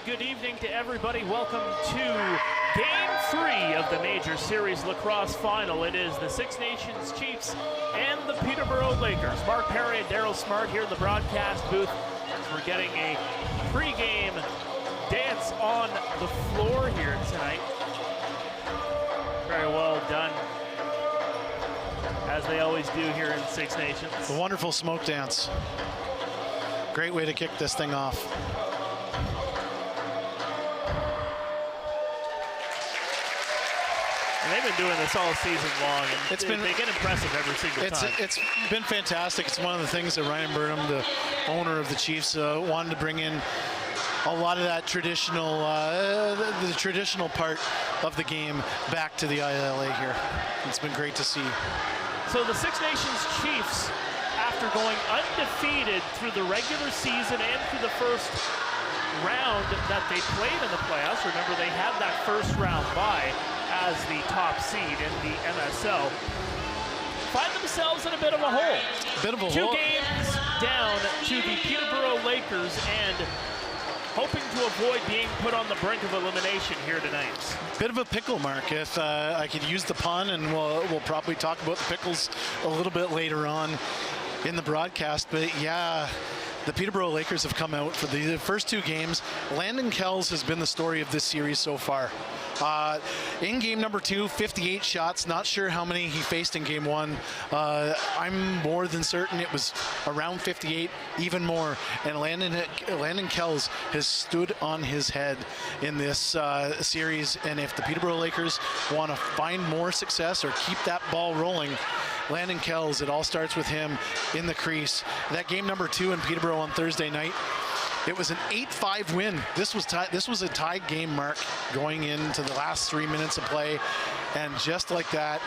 good evening to everybody. Welcome to Game 3 of the Major Series Lacrosse Final. It is the Six Nations Chiefs and the Peterborough Lakers. Mark Perry and Daryl Smart here in the broadcast booth. We're getting a pre-game dance on the floor here tonight. Very well done, as they always do here in Six Nations. A wonderful smoke dance. Great way to kick this thing off. And they've been doing this all season long, and they get impressive every single time. It's been fantastic. It's one of the things that Ryan Burnham, the owner of the Chiefs, wanted to bring in a lot of that traditional, the traditional part of the game back to the ILA here. It's been great to see. So the Six Nations Chiefs, after going undefeated through the regular season and through the first round that they played in the playoffs, remember they had that first round bye as the top seed in the MSL, find themselves in a bit of a hole. Two games down to the Peterborough Lakers and hoping to avoid being put on the brink of elimination here tonight. Bit of a pickle, Mark, if I could use the pun, and we'll probably talk about the pickles a little bit later on in the broadcast, but yeah, the Peterborough Lakers have come out for the first two games. Landon Kells has been the story of this series so far. In game number 2, 58 shots. Not sure how many he faced in game 1. I'm more than certain it was around 58, even more. And Landon Kells has stood on his head in this series. And if the Peterborough Lakers want to find more success or keep that ball rolling, Landon Kells, it all starts with him in the crease. That game number 2 in Peterborough on Thursday night, it was an 8-5 win. This was a tied game, Mark, going into the last 3 minutes of play. And just like that,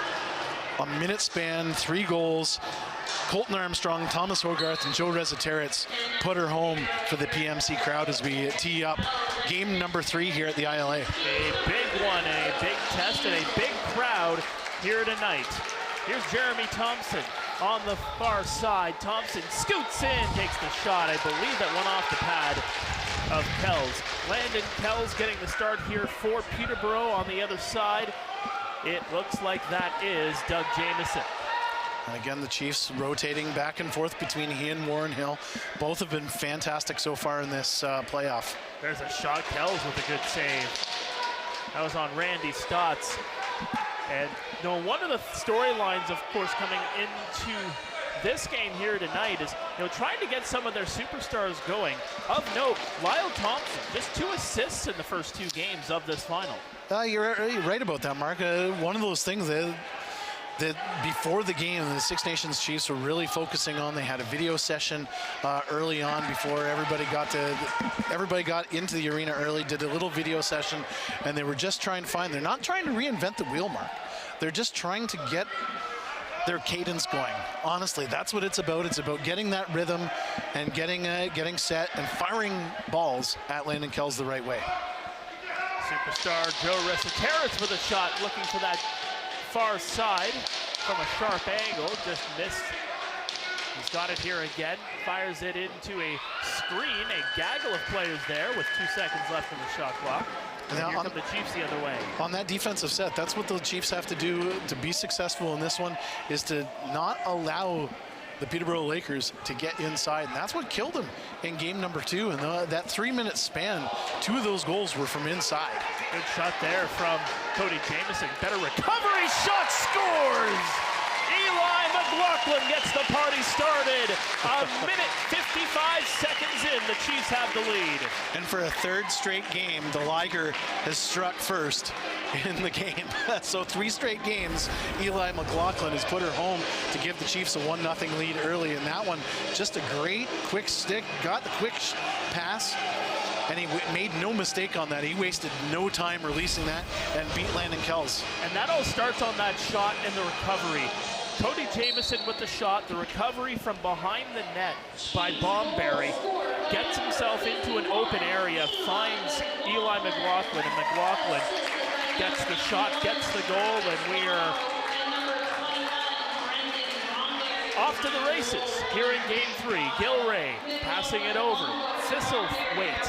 a minute span, 3 goals. Colton Armstrong, Thomas Hogarth, and Joe Rezateritz put her home for the PMC crowd as we tee up game number 3 here at the ILA. A big one, a big test, and a big crowd here tonight. Here's Jeremy Thompson on the far side. Thompson scoots in, takes the shot. I believe that went off the pad of Kells. Landon Kells getting the start here for Peterborough. On the other side, it looks like that is Doug Jamieson. And again, the Chiefs rotating back and forth between he and Warren Hill. Both have been fantastic so far in this playoff. There's a shot. Kells with a good save. That was on Randy Stotts. And one of the storylines, of course, coming into this game here tonight is trying to get some of their superstars going. Of note, Lyle Thompson, just 2 assists in the first 2 games of this final. You're right about that, Mark. One of those things that before the game, the Six Nations Chiefs were really focusing on. They had a video session early on before everybody got into the arena early, did a little video session, and they were just trying to find, they're not trying to reinvent the wheel, Mark. They're just trying to get their cadence going. Honestly, that's what it's about. It's about getting that rhythm and getting set and firing balls at Landon Kells the right way. Superstar Joe Rezateritz with a shot, looking for that far side from a sharp angle, just missed. He's got it here again, fires it into a screen, a gaggle of players there with 2 seconds left in the shot clock. And here come the Chiefs the other way. On that defensive set, that's what the Chiefs have to do to be successful in this one, is to not allow the Peterborough Lakers to get inside. And that's what killed them in game number 2. And that 3-minute span, 2 of those goals were from inside. Good shot there from Cody Jamieson. Better recovery, shot, scores! Eli McLaughlin gets the party started. A minute 55 seconds in, the Chiefs have the lead. And for a 3rd straight game, the Liger has struck first in the game. So 3 straight games, Eli McLaughlin has put her home to give the Chiefs a 1-0 lead early. And that one, just a great quick stick, got the quick pass, and he made no mistake on that. He wasted no time releasing that and beat Landon Kells. And that all starts on that shot and the recovery. Cody Jamieson with the shot, the recovery from behind the net by Bomberry, gets himself into an open area, finds Eli McLaughlin, and McLaughlin gets the shot, gets the goal, and we are off to the races here in game 3. Gilray passing it over. Thistlethwaite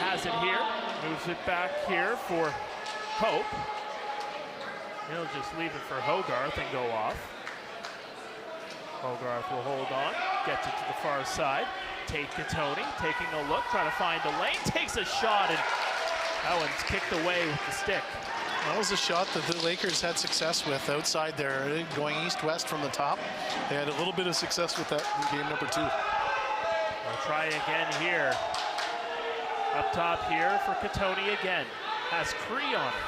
has Takes it here, moves it back here for Hope. He'll just leave it for Hogarth and go off. Hogarth will hold on, gets it to the far side. Tate Katoni taking a look, trying to find a lane, takes a shot, and that one's kicked away with the stick. That was a shot that the Lakers had success with outside there, going east-west from the top. They had a little bit of success with that in game number 2. We'll try again here. Up top here for Katoni again. Has Cree on it.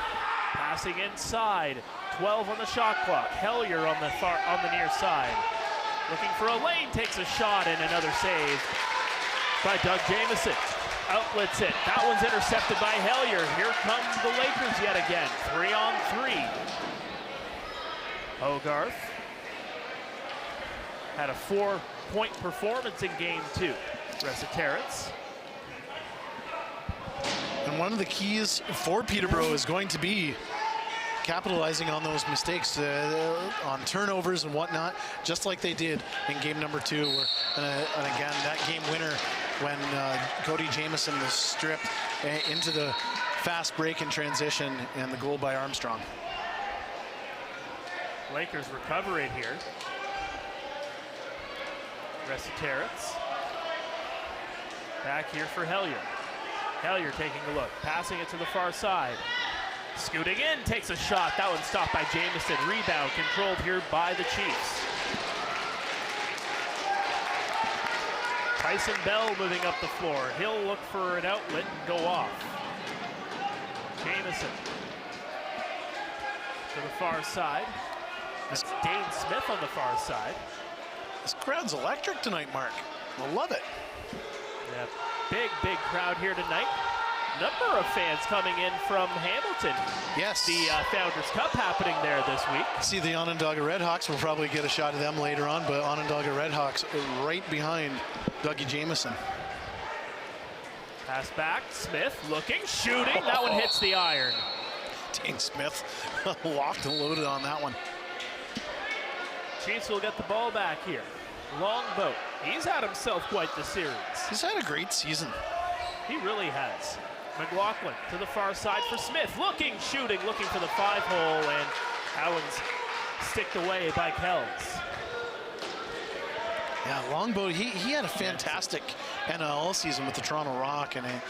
Passing inside. 12 on the shot clock. Hellier on the near side. Looking for a lane, takes a shot, and another save by Doug Jamieson. Outlets it. That one's intercepted by Hellier. Here come the Lakers yet again. 3-on-3. Hogarth had a 4-point performance in game 2. Resiteritz. And one of the keys for Peterborough is going to be capitalizing on those mistakes, on turnovers and whatnot, just like they did in game number 2. And again, that game winner when Cody Jamieson was stripped into the fast break and transition, and the goal by Armstrong. Lakers recover it here. Resiteritz. Back here for Hellier. Hellier taking a look, passing it to the far side. Scooting in, takes a shot. That one stopped by Jamieson. Rebound controlled here by the Chiefs. Tyson Bell moving up the floor. He'll look for an outlet and go off. Jamieson to the far side. That's Dane Smith on the far side. This crowd's electric tonight, Mark. I love it. Yeah, big crowd here tonight. Number of fans coming in from Hamilton. Yes. The Founders Cup happening there this week. See the Onondaga Redhawks. We'll probably get a shot of them later on, but Onondaga Redhawks are right behind Dougie Jamieson. Pass back, Smith looking, shooting. That one hits the iron. Dane Smith locked and loaded on that one. Chiefs will get the ball back here. Longboat. He's had himself quite the series. He's had a great season. He really has. McLaughlin to the far side for Smith. Looking, shooting, looking for the 5-hole, and that one's sticked away by Kells. Yeah, Longboat, he had a fantastic NLL season with the Toronto Rock, and a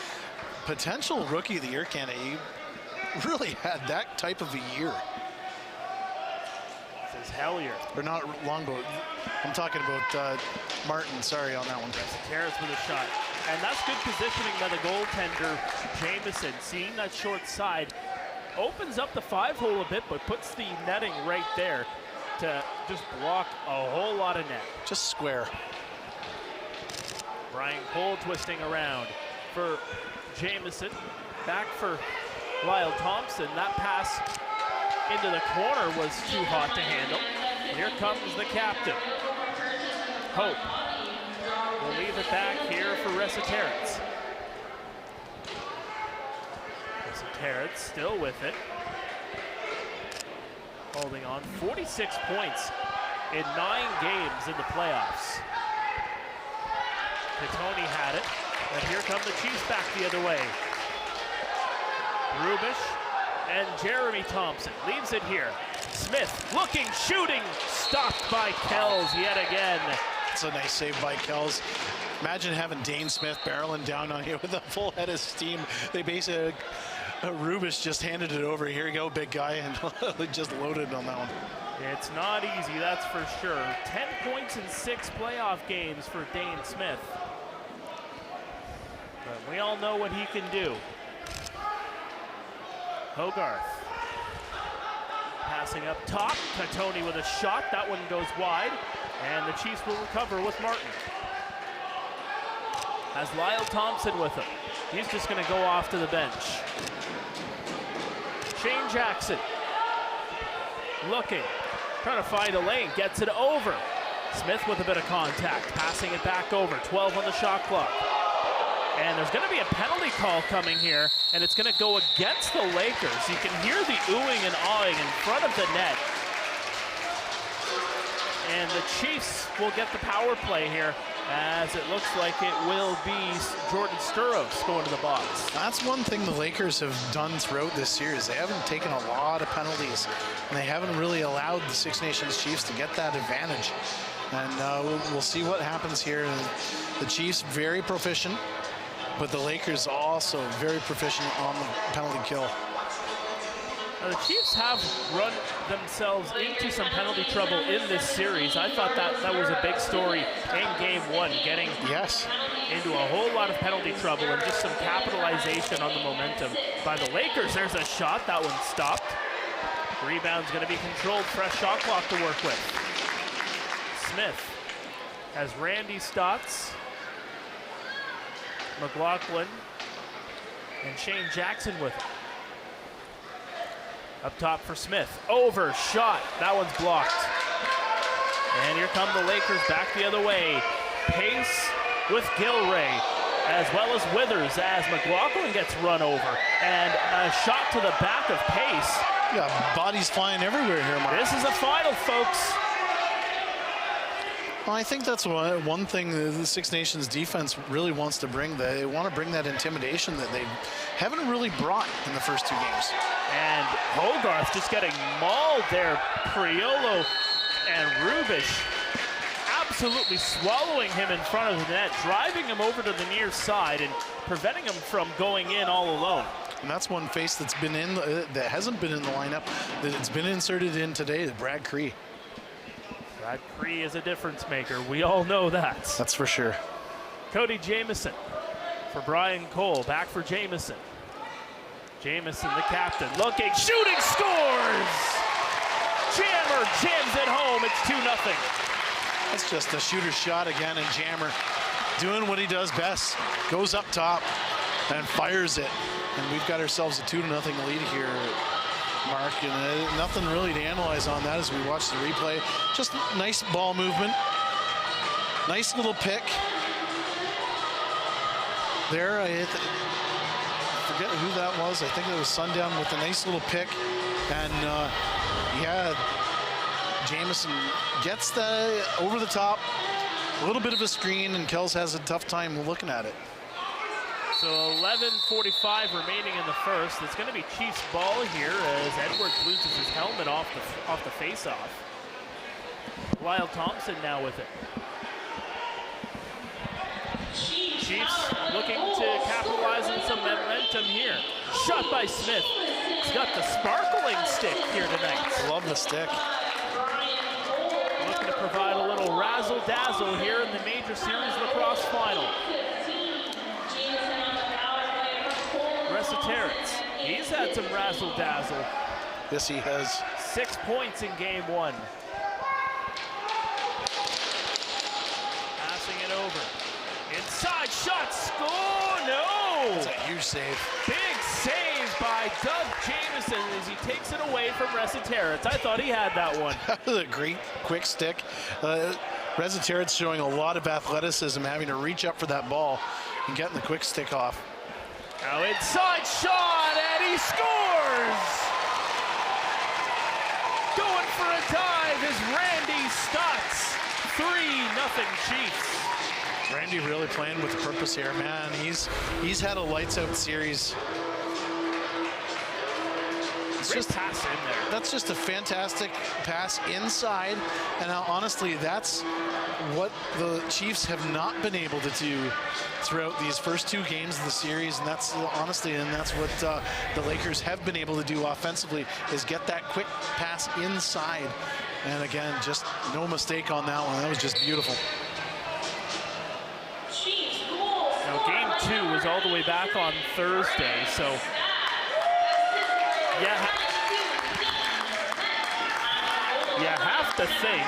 potential Rookie of the Year candidate. He really had that type of a year. This is Hellier. Or not Longboat. I'm talking about Martin, sorry on that one. Terrace with a shot. And that's good positioning by the goaltender, Jamieson. Seeing that short side, opens up the 5-hole a bit, but puts the netting right there to just block a whole lot of net. Just square. Brian Cole twisting around for Jamieson. Back for Lyle Thompson. That pass into the corner was too hot to handle. And here comes the captain. Hope will leave it back here for Resiteritz. Resiteritz still with it. Holding on. 46 points in 9 games in the playoffs. Katoni had it. And here come the Chiefs back the other way. Rubish and Jeremy Thompson leaves it here. Smith looking, shooting, stopped by Kells yet again. It's a nice save by Kells. Imagine having Dane Smith barreling down on you with a full head of steam. They basically, Rubish just handed it over. Here you go, big guy, and just loaded on that one. It's not easy, that's for sure. 10 points in 6 playoff games for Dane Smith. But we all know what he can do. Hogarth. Passing up top. Katoni with a shot. That one goes wide. And the Chiefs will recover with Martin. Has Lyle Thompson with him. He's just going to go off to the bench. Shane Jackson. Looking. Trying to find a lane. Gets it over. Smith with a bit of contact. Passing it back over. 12 on the shot clock. And there's going to be a penalty call coming here, and it's going to go against the Lakers. You can hear the oohing and awing in front of the net. And the Chiefs will get the power play here as it looks like it will be Jordan Sturos going to the box. That's one thing the Lakers have done throughout this series. They haven't taken a lot of penalties, and they haven't really allowed the Six Nations Chiefs to get that advantage. And we'll see what happens here. The Chiefs very proficient, but the Lakers also very proficient on the penalty kill. Now, the Chiefs have run themselves into some penalty trouble in this series. I thought that was a big story in game one, getting into a whole lot of penalty trouble and just some capitalization on the momentum by the Lakers. There's a shot, that one stopped. Rebound's gonna be controlled, fresh shot clock to work with. Smith has Randy Stotts, McLaughlin, and Shane Jackson with him. Up top for Smith, over, shot, that one's blocked. And here come the Lakers back the other way. Pace with Gilray, as well as Withers, as McLaughlin gets run over. And a shot to the back of Pace. Yeah, bodies flying everywhere here, Mark. This is a final, folks. Well, I think that's one thing the Six Nations defense really wants to bring. They want to bring that intimidation that they haven't really brought in the first two games. And Hogarth just getting mauled there. Priolo and Rubish absolutely swallowing him in front of the net, driving him over to the near side and preventing him from going in all alone. And that's one face that's been in, that hasn't been in the lineup, that it's been inserted in today, Brad Cree. Brad Cree is a difference maker. We all know that. That's for sure. Cody Jamieson for Brian Cole. Back for Jamieson. Jamieson, the captain, looking, shooting, scores! Jammer jams it home. It's 2-0. That's just a shooter's shot again, and Jammer doing what he does best. Goes up top and fires it. And we've got ourselves a 2-0 lead here, Mark, and nothing really to analyze on that as we watch the replay. Just nice ball movement, nice little pick there. I forget who that was. I think it was Sundown with a nice little pick, and yeah, Jamieson gets the over the top, a little bit of a screen, and Kells has a tough time looking at it. So 11:45 remaining in the first. It's going to be Chiefs ball here as Edwards loses his helmet off the face-off. Lyle Thompson now with it. Chiefs looking to capitalize on some momentum here. Shot by Smith. He's got the sparkling stick here tonight. Love the stick. Looking to provide a little razzle-dazzle here in the Major Series Lacrosse Final. Terrence, he's had some razzle-dazzle. Yes, he has. 6 points in game one. Passing it over. Inside shot, score, no! That's a huge save. Big save by Doug Jamieson as he takes it away from Terrence. I thought he had that one. That was a great quick stick. Terrence showing a lot of athleticism, having to reach up for that ball and getting the quick stick off. Now inside shot, and he scores! Going for a dive is Randy Stotts. 3-0 Chiefs. Randy really playing with purpose here, man. He's had a lights out series. It's Great just pass in there. That's just a fantastic pass inside, and honestly, that's what the Chiefs have not been able to do throughout these first two games of the series, and that's honestly, and that's what the Lakers have been able to do offensively, is get that quick pass inside. And again, just no mistake on that one. That was just beautiful. Now game two was all the way back on Thursday, so you have to think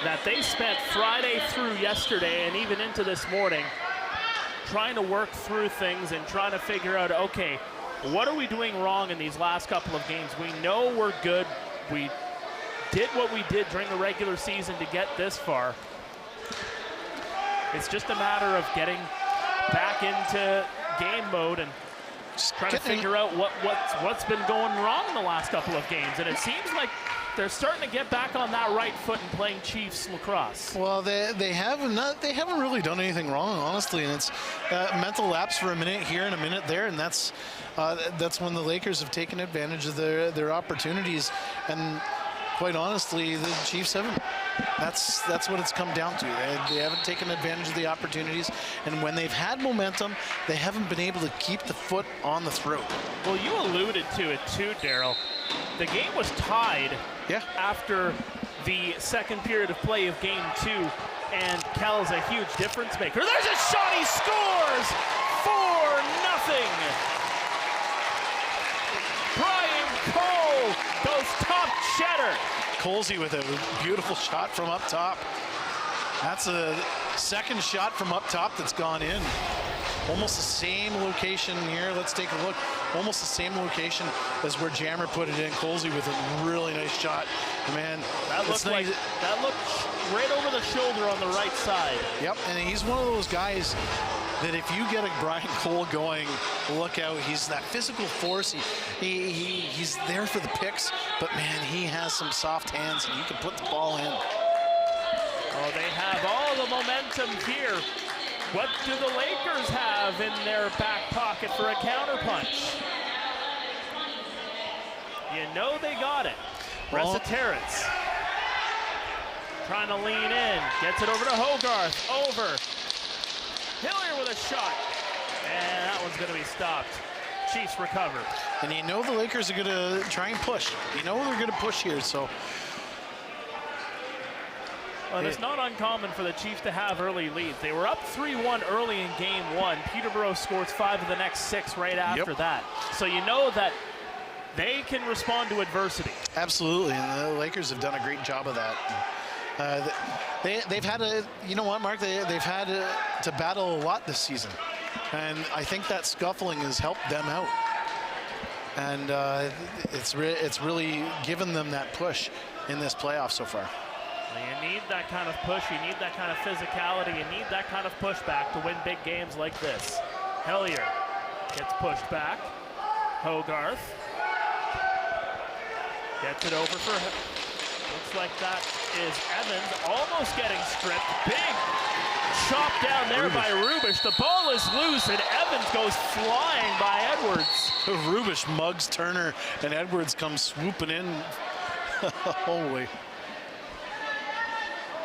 that they spent Friday through yesterday and even into this morning trying to work through things and trying to figure out, okay, what are we doing wrong in these last couple of games? We know we're good. We did what we did during the regular season to get this far. It's just a matter of getting back into game mode and trying to figure out what's been going wrong in the last couple of games, and it seems like they're starting to get back on that right foot and playing Chiefs lacrosse. Well, they haven't really done anything wrong, honestly, and it's mental lapse for a minute here and a minute there, and that's when the Lakers have taken advantage of their opportunities, and quite honestly, the Chiefs haven't. That's what it's come down to. They haven't taken advantage of the opportunities, and when they've had momentum, they haven't been able to keep the foot on the throat. Well, you alluded to it too, Daryl. The game was tied after the second period of play of game 2, and Kel's a huge difference maker. There's a shot, he scores! 4-0. Brian Cole goes top cheddar. Colsey with a beautiful shot from up top. That's a second shot from up top that's gone in. Almost the same location here. Let's take a look. Almost the same location as where Jammer put it in. Colsey with a really nice shot. Man, that looked right over the shoulder on the right side. Yep, and he's one of those guys that if you get a Brian Cole going, look out. He's that physical force. He's there for the picks, but man, he has some soft hands and he can put the ball in. Oh, they have all the momentum here. What do the Lakers have in their back pocket for a counterpunch? You know they got it. Terrence trying to lean in, gets it over to Hogarth, over. Hillier with a shot, and that one's going to be stopped. Chiefs recover. And you know the Lakers are going to try and push. You know they're going to push here, so. Well, it's not uncommon for the Chiefs to have early leads. They were up 3-1 early in game 1. Peterborough scores 5 of the next 6 right after that. So you know that they can respond to adversity. Absolutely, and the Lakers have done a great job of that. They've had you know what, Mark? They've had to battle a lot this season, and I think that scuffling has helped them out. And it's really given them that push in this playoff so far. You need that kind of push, you need that kind of physicality, you need that kind of pushback to win big games like this. Hellier gets pushed back. Hogarth gets it over for him. Looks like that is Evans almost getting stripped. Big chop down there by Rubish. The ball is loose and Evans goes flying by Edwards. Rubish mugs Turner and Edwards comes swooping in. Holy.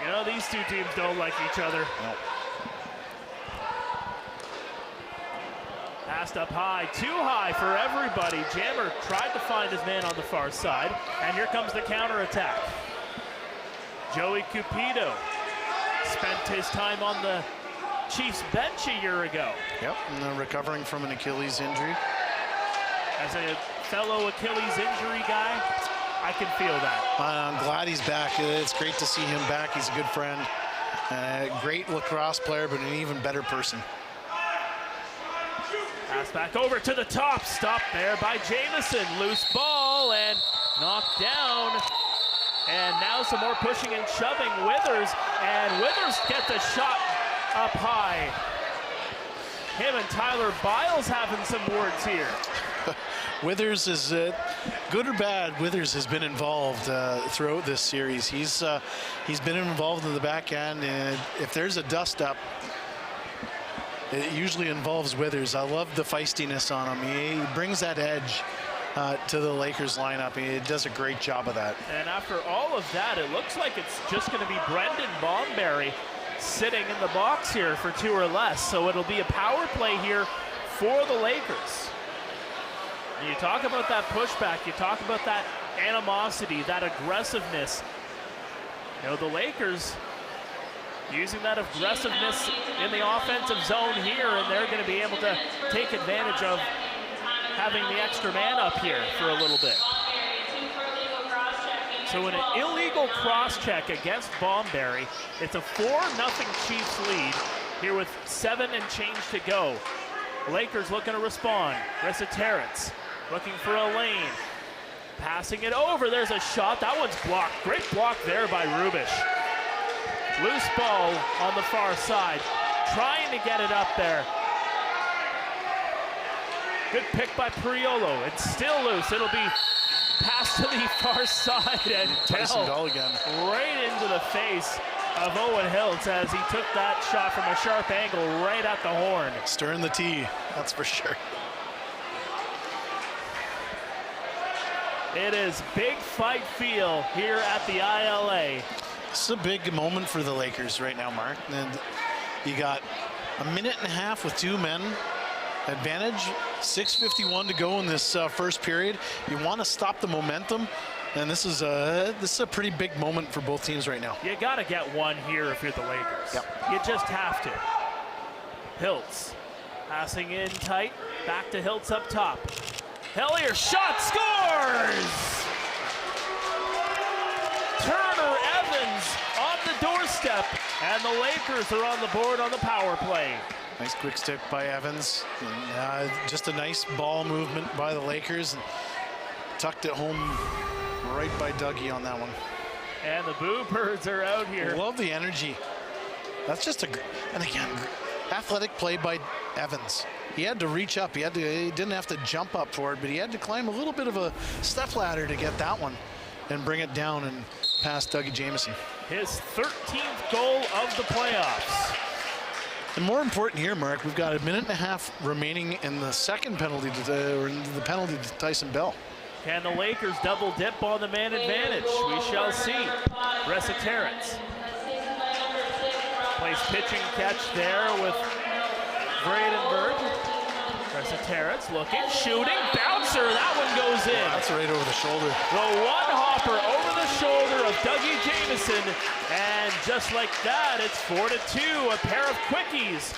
You know, these two teams don't like each other. Nope. Passed up high, too high for everybody. Jammer tried to find his man on the far side, and here comes the counterattack. Joey Cupido spent his time on the Chiefs bench a year ago. Yep, and recovering from an Achilles injury. As a fellow Achilles injury guy, I can feel that. I'm glad he's back. It's great to see him back. He's a good friend, great lacrosse player, but an even better person. Pass back over to the top. Stopped there by Jamison. Loose ball and knocked down. And now some more pushing and shoving. Withers, and Withers gets a shot up high. Him and Tyler Biles having some words here. Withers is good or bad. Withers has been involved throughout this series. He's been involved in the back end, and if there's a dust up, it usually involves Withers. I love the feistiness on him. He brings that edge to the Lakers lineup. He does a great job of that. And after all of that, it looks like it's just going to be Brendan Bomberry sitting in the box here for 2 or less. So it'll be a power play here for the Lakers. You talk about that pushback, you talk about that animosity, that aggressiveness. You know, the Lakers using that aggressiveness in the offensive zone here, and they're going to be able to take advantage of having the extra man up here for a little bit. So in an illegal cross-check against Bomberry, it's a 4-0 Chiefs lead here with 7 and change to go. Lakers looking to respond. Terrence looking for a lane. Passing it over, there's a shot. That one's blocked. Great block there by Rubish. Loose ball on the far side. Trying to get it up there. Good pick by Priolo. It's still loose. It'll be passed to the far side and Tyson Bell again. Right into the face of Owen Hiltz as he took that shot from a sharp angle right at the horn. Stirring the tea, that's for sure. It is big fight feel here at the ILA. This is a big moment for the Lakers right now, Mark. And you got a minute and a half with 2 men advantage, 6:51 to go in this first period. You want to stop the momentum, and this is a pretty big moment for both teams right now. You got to get one here if you're the Lakers. Yep. You just have to. Hiltz passing in tight, back to Hiltz up top. Hellier shot, scores! Turner Evans on the doorstep, and the Lakers are on the board on the power play. Nice quick stick by Evans. And, just a nice ball movement by the Lakers. And tucked it home right by Dougie on that one. And the Boo Birds are out here. Love the energy. That's just and again, athletic play by Evans. He had to reach up. He didn't have to jump up for it, but he had to climb a little bit of a step ladder to get that one and bring it down and past Dougie Jamieson. His 13th goal of the playoffs. And more important here, Mark, we've got a minute and a half remaining in the second penalty or in the penalty to Tyson Bell. Can the Lakers double dip on the man advantage? We shall see. Resitaritz plays pitching catch there with Vredenberg. Resitaritz looking, shooting, bouncer, that one goes in. That's right over the shoulder. The one hopper over the shoulder of Dougie Jamieson, and just like that, it's 4-2, a pair of quickies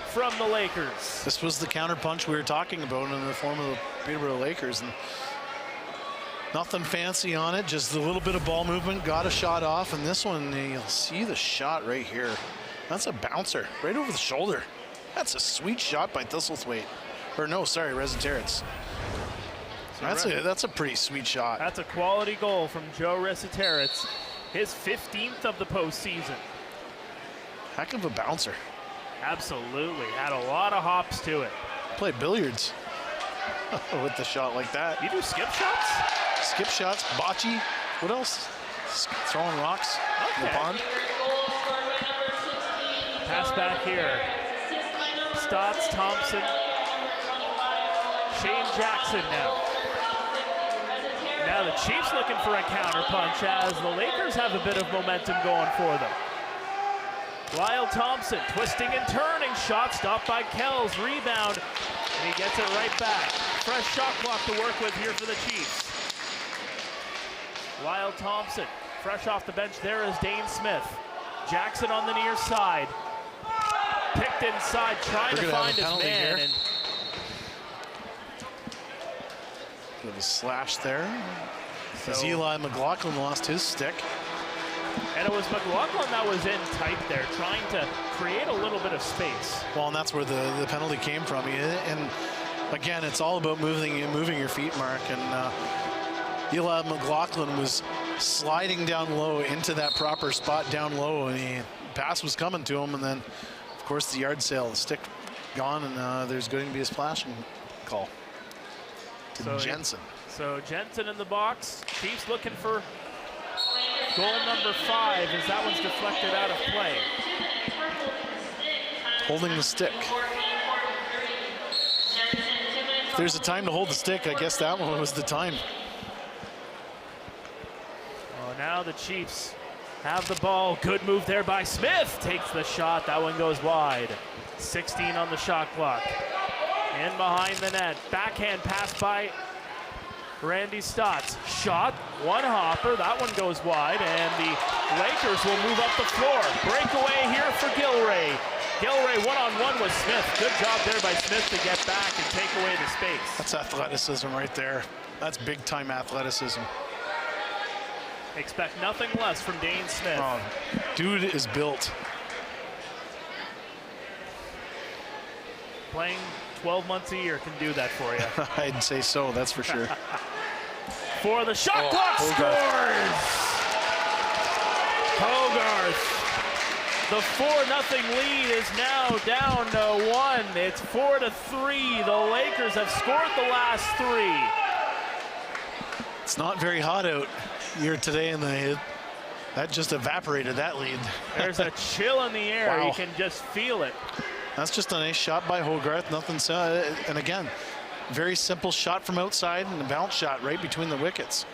from the Lakers. This was the counterpunch we were talking about in the form of the Peterborough Lakers, and nothing fancy on it, just a little bit of ball movement, got a shot off, and this one, you'll see the shot right here. That's a bouncer, right over the shoulder. That's a sweet shot by Thistlethwaite. Or no, sorry, Resitaritz. That's a pretty sweet shot. That's a quality goal from Joe Resitaritz. His 15th of the postseason. Heck of a bouncer. Absolutely, had a lot of hops to it. Play billiards with the shot like that. You do skip shots? Skip shots, bocce. What else? Throwing rocks in the pond. Pass back here. Stotts, Thompson, Shane Jackson now. Now the Chiefs looking for a counter punch as the Lakers have a bit of momentum going for them. Lyle Thompson twisting and turning, shot stopped by Kells, rebound, and he gets it right back. Fresh shot clock to work with here for the Chiefs. Lyle Thompson, fresh off the bench there is Dane Smith. Jackson on the near side. Picked inside, trying to find his man. And bit of a slash there. As Eli McLaughlin lost his stick. And it was McLaughlin that was in tight there, trying to create a little bit of space. Well, and that's where the penalty came from. And again, it's all about moving your feet, Mark. And Eli McLaughlin was sliding down low into that proper spot down low, and the pass was coming to him, and then of course the yard sale, the stick gone, and there's going to be a splashing call to Jensen. So Jensen in the box. Chiefs looking for goal number 5 as that one's deflected out of play. Holding the stick. If there's a time to hold the stick, I guess that one was the time. Well, now the Chiefs have the ball. Good move there by Smith. Takes the shot. That one goes wide. 16 on the shot clock. In behind the net. Backhand pass by Randy Stotts. Shot. One hopper. That one goes wide. And the Lakers will move up the floor. Breakaway here for Gilray. Gilray one-on-one with Smith. Good job there by Smith to get back and take away the space. That's athleticism right there. That's big-time athleticism. Expect nothing less from Dane Smith. Oh, dude is built. Playing 12 months a year can do that for you. I'd say so, that's for sure. For the shot clock, scores! Hogarth The 4-0 lead is now down to 1. It's 4-3. The Lakers have scored the last 3. It's not very hot out here today, and that just evaporated that lead. There's a chill in the air. Wow. You can just feel it. That's just a nice shot by Hogarth. Nothing. And again, very simple shot from outside and a bounce shot right between the wickets.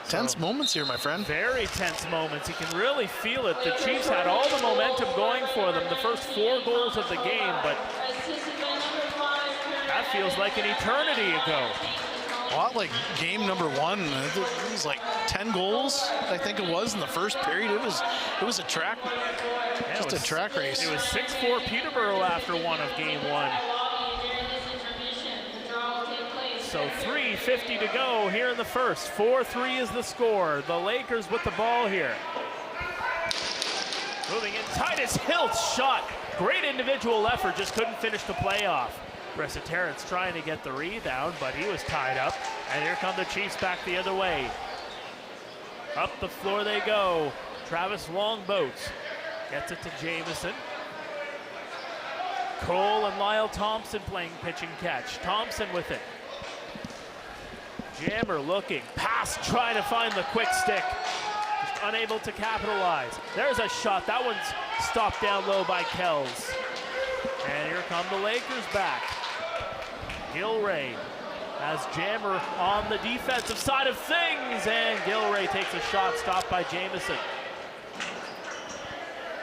Tense moments here, my friend. Very tense moments. You can really feel it. The Chiefs had all the momentum going for them, the first 4 goals of the game, but that feels like an eternity ago. A lot like game number 1. It was like 10 goals, I think it was, in the first period. It was a track, just a track race. It was 6-4 Peterborough after 1 of game 1. So 3:50 to go here in the first. 4-3 is the score. The Lakers with the ball here. Moving in, Titus Hilt's shot. Great individual effort, just couldn't finish the play off. Terrence trying to get the rebound, but he was tied up. And here come the Chiefs back the other way. Up the floor they go. Travis Longboats gets it to Jamieson. Cole and Lyle Thompson playing pitch and catch. Thompson with it. Jammer looking, pass, trying to find the quick stick. Just unable to capitalize. There's a shot, that one's stopped down low by Kells. And here come the Lakers back. Gilray has Jammer on the defensive side of things, and Gilray takes a shot stopped by Jamieson.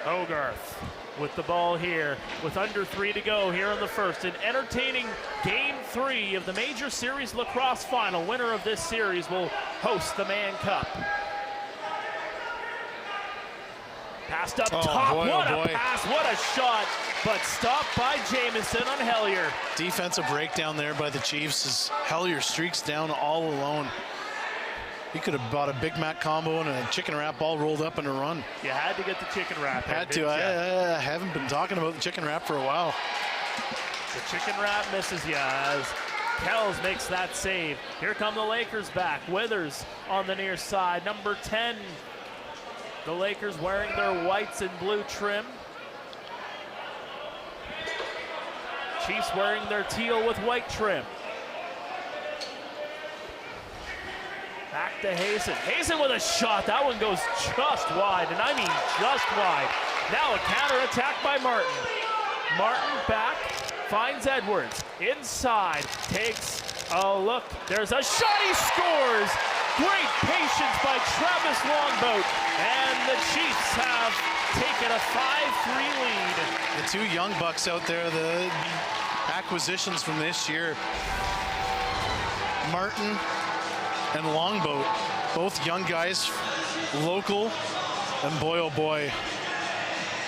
Hogarth with the ball here, with under 3 to go here in the first. An entertaining game 3 of the Major Series Lacrosse Final. Winner of this series will host the Mann Cup. Passed up top, boy, what oh a pass, what a shot, but stopped by Jamieson on Hellier. Defensive breakdown there by the Chiefs as Hellier streaks down all alone. He could have bought a Big Mac combo and a chicken wrap all rolled up in a run. You had to get the chicken wrap. Had to. I haven't been talking about the chicken wrap for a while. The chicken wrap misses you as Kells makes that save. Here come the Lakers back. Withers on the near side. Number 10. The Lakers wearing their whites and blue trim. Chiefs wearing their teal with white trim. Back to Hazen. Hazen with a shot. That one goes just wide, and I mean just wide. Now a counterattack by Martin. Martin back, finds Edwards. Inside, takes a look. There's a shot, he scores! Great patience by Travis Longboat, and the Chiefs have taken a 5-3 lead. The 2 young bucks out there, the acquisitions from this year, Martin and Longboat, both young guys, local, and boy oh boy,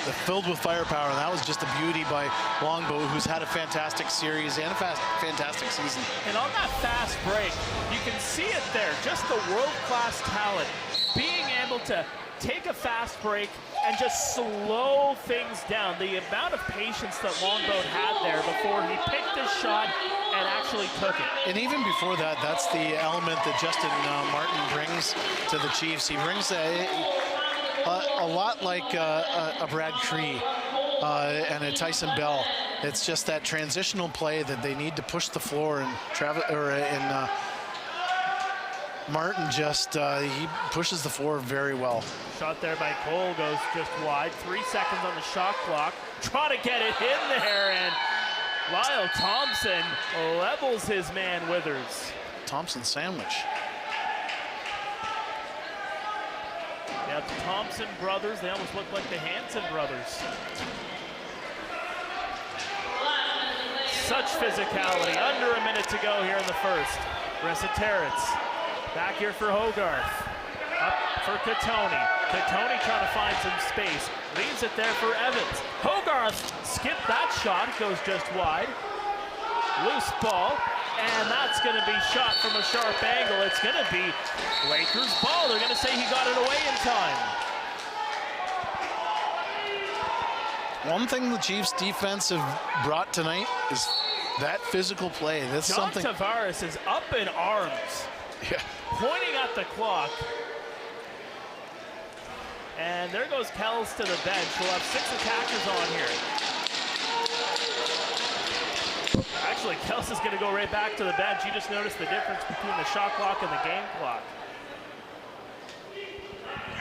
they're filled with firepower, and that was just a beauty by Longboat, who's had a fantastic series and a fantastic season. And on that fast break, you can see it there, just the world-class talent, being able to take a fast break and just slow things down. The amount of patience that Longboat had there before he picked his shot and actually took it. And even before that, that's the element that Justin Martin brings to the Chiefs. He brings a lot like a Brad Cree and a Tyson Bell. It's just that transitional play that they need to push the floor, and Martin just he pushes the floor very well. Shot there by Cole goes just wide. 3 seconds on the shot clock. Try to get it in there, and Lyle Thompson levels his man Withers. Thompson sandwich. Yeah, the Thompson brothers, they almost look like the Hanson brothers. Such physicality. Under a minute to go here in the first. Terrence back here for Hogarth. Up for Katoni. Katoni trying to find some space. Leaves it there for Evans. Hogarth skipped that shot. Goes just wide. Loose ball. And that's going to be shot from a sharp angle. It's going to be Lakers ball. They're going to say he got it away in time. One thing the Chiefs defense have brought tonight is that physical play. That's John something. Tavares is up in arms. Yeah. pointing at the clock. And there goes Kells to the bench. We'll have 6 attackers on here. Actually, Kells is going to go right back to the bench. You just noticed the difference between the shot clock and the game clock.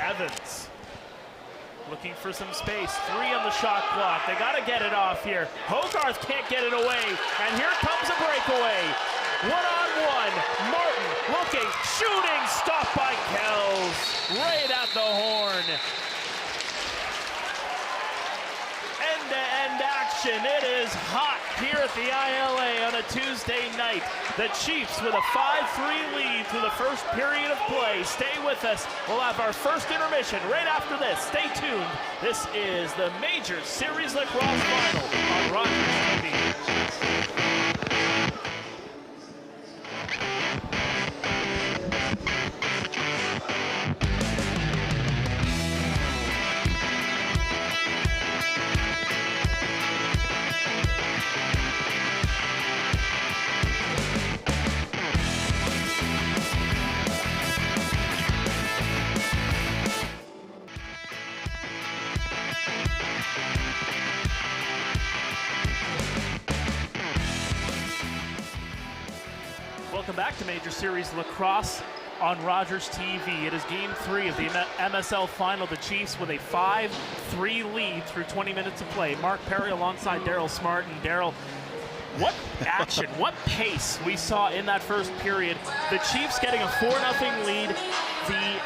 Evans looking for some space. 3 on the shot clock. They got to get it off here. Hogarth can't get it away. And here comes a breakaway. 1-on-1. Martin looking, shooting, stopped by Kells. Right at the horn. End-to-end action. It is hot here at the ILA on a Tuesday night. The Chiefs with a 5-3 lead through the first period of play. Stay with us. We'll have our first intermission right after this. Stay tuned. This is the Major Series Lacrosse Final on RogersTV. Welcome back to Major Series Lacrosse on RogersTV. It is game 3 of the MSL final. The Chiefs with a 5-3 lead through 20 minutes of play. Mark Perry alongside Daryl Smart. And Daryl, what action, what pace we saw in that first period. The Chiefs getting a 4-0 lead. The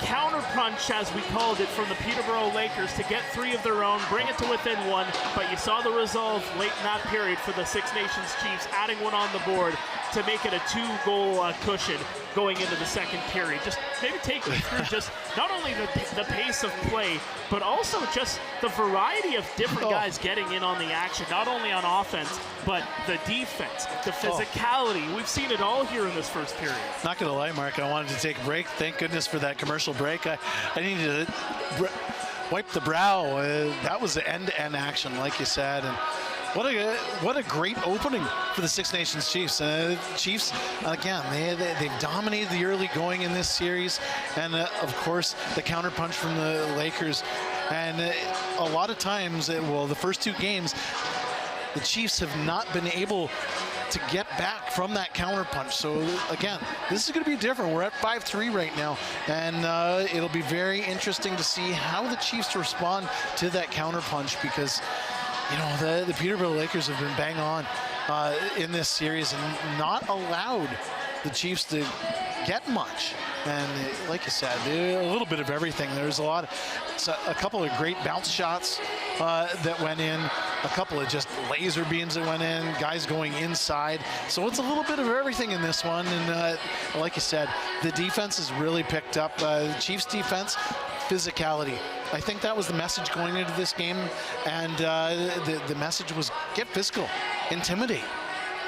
counter-punch, as we called it, from the Peterborough Lakers to get 3 of their own, bring it to within 1, but you saw the resolve late in that period for the Six Nations Chiefs, adding 1 on the board to make it a 2-goal cushion going into the second period. Just maybe take me through just not only the pace of play, but also just the variety of different guys getting in on the action, not only on offense, but the defense, the physicality. We've seen it all here in this first period. Not going to lie, Mark, I wanted to take a break. Thank goodness for that commercial break. I needed to wipe the brow. That was the end-to-end action, like you said. And what a great opening for the Six Nations Chiefs. Chiefs, again, they've dominated the early going in this series. And, of course, the counterpunch from the Lakers. And a lot of times, the first 2 games, the Chiefs have not been able to get back from that counterpunch. So, again, this is going to be different. We're at 5-3 right now. And it'll be very interesting to see how the Chiefs respond to that counterpunch because, you know, the Peterborough Lakers have been bang on in this series and not allowed the Chiefs to get much. And like you said, a little bit of everything. There's a couple of great bounce shots that went in, a couple of just laser beams that went in, guys going inside. So it's a little bit of everything in this one. And like you said, the defense has really picked up. The Chiefs defense, physicality. I think that was the message going into this game, and the message was get physical, intimidate,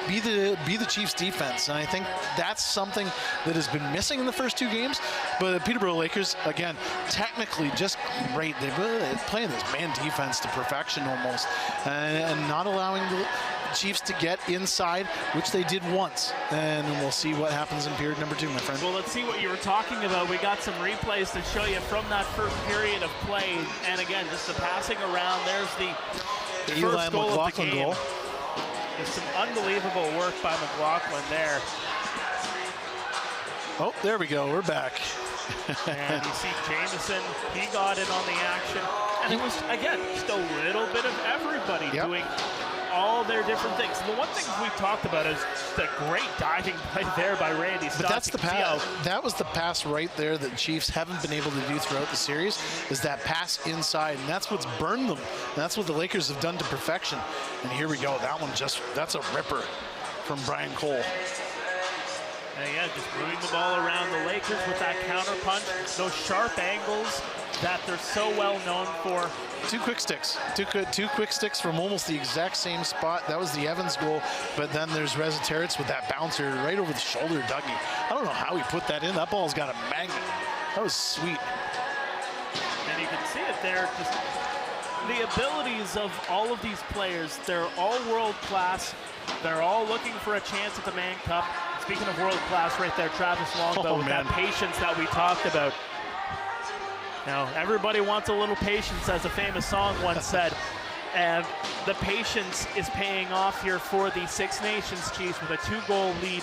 be the Chiefs defense. And I think that's something that has been missing in the first 2 games. But the Peterborough Lakers, again, technically just great. They're really playing this man defense to perfection almost, and not allowing the Chiefs to get inside, which they did once. And we'll see what happens in period number 2, my friend. Well, let's see what you were talking about. We got some replays to show you from that first period of play. And again, just the passing around. There's the first goal of the game. Just some unbelievable work by McLaughlin there. Oh, there we go. We're back. And you see Jameson, he got in on the action. And it was, again, just a little bit of everybody doing all their different things. The one thing we talked about is the great diving play there by Randy Stotts. But that's the pass. That was the pass right there that the Chiefs haven't been able to do throughout the series, is that pass inside, and that's what's burned them. And that's what the Lakers have done to perfection. And here we go. That one that's a ripper from Brian Cole. And again, just moving the ball around the Lakers with that counter punch, those sharp angles that they're so well known for. 2 quick sticks. Two quick sticks from almost the exact same spot. That was the Evans goal, but then there's Reziteritz with that bouncer right over the shoulder, Dougie. I don't know how he put that in. That ball's got a magnet. That was sweet. And you can see it there. Just the abilities of all of these players, they're all world class. They're all looking for a chance at the Mann Cup. Speaking of world class right there, Travis Longbow with that patience that we talked about. Now, everybody wants a little patience, as a famous song once said. And the patience is paying off here for the Six Nations Chiefs with a 2-goal lead.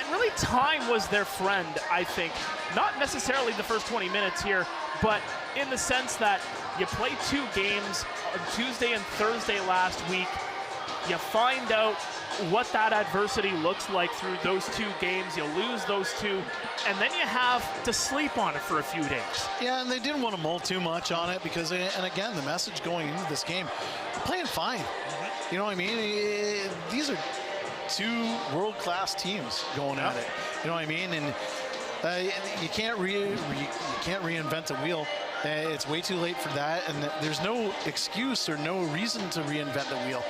And really, time was their friend, I think. Not necessarily the first 20 minutes here, but in the sense that you play 2 games on Tuesday and Thursday last week. You find out what that adversity looks like through those 2 games. You lose those 2, and then you have to sleep on it for a few days. Yeah, and they didn't want to mull too much on it because, and again, the message going into this game, playing fine. You know what I mean? These are 2 world-class teams going at it. You know what I mean? And you can't reinvent the wheel. It's way too late for that, and there's no excuse or no reason to reinvent the wheel.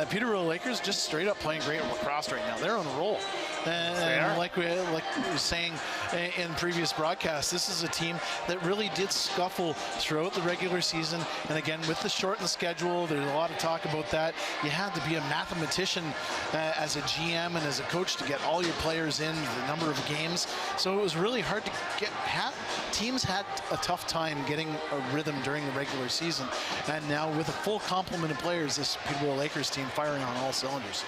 Peterborough Lakers just straight up playing great lacrosse right now. They're on a roll. And like we were saying in previous broadcasts, this is a team that really did scuffle throughout the regular season. And again, with the shortened schedule, there's a lot of talk about that. You had to be a mathematician as a GM and as a coach to get all your players in, the number of games. So it was really hard to get. Teams had a tough time getting a rhythm during the regular season. And now with a full complement of players, this Peterborough Lakers team firing on all cylinders.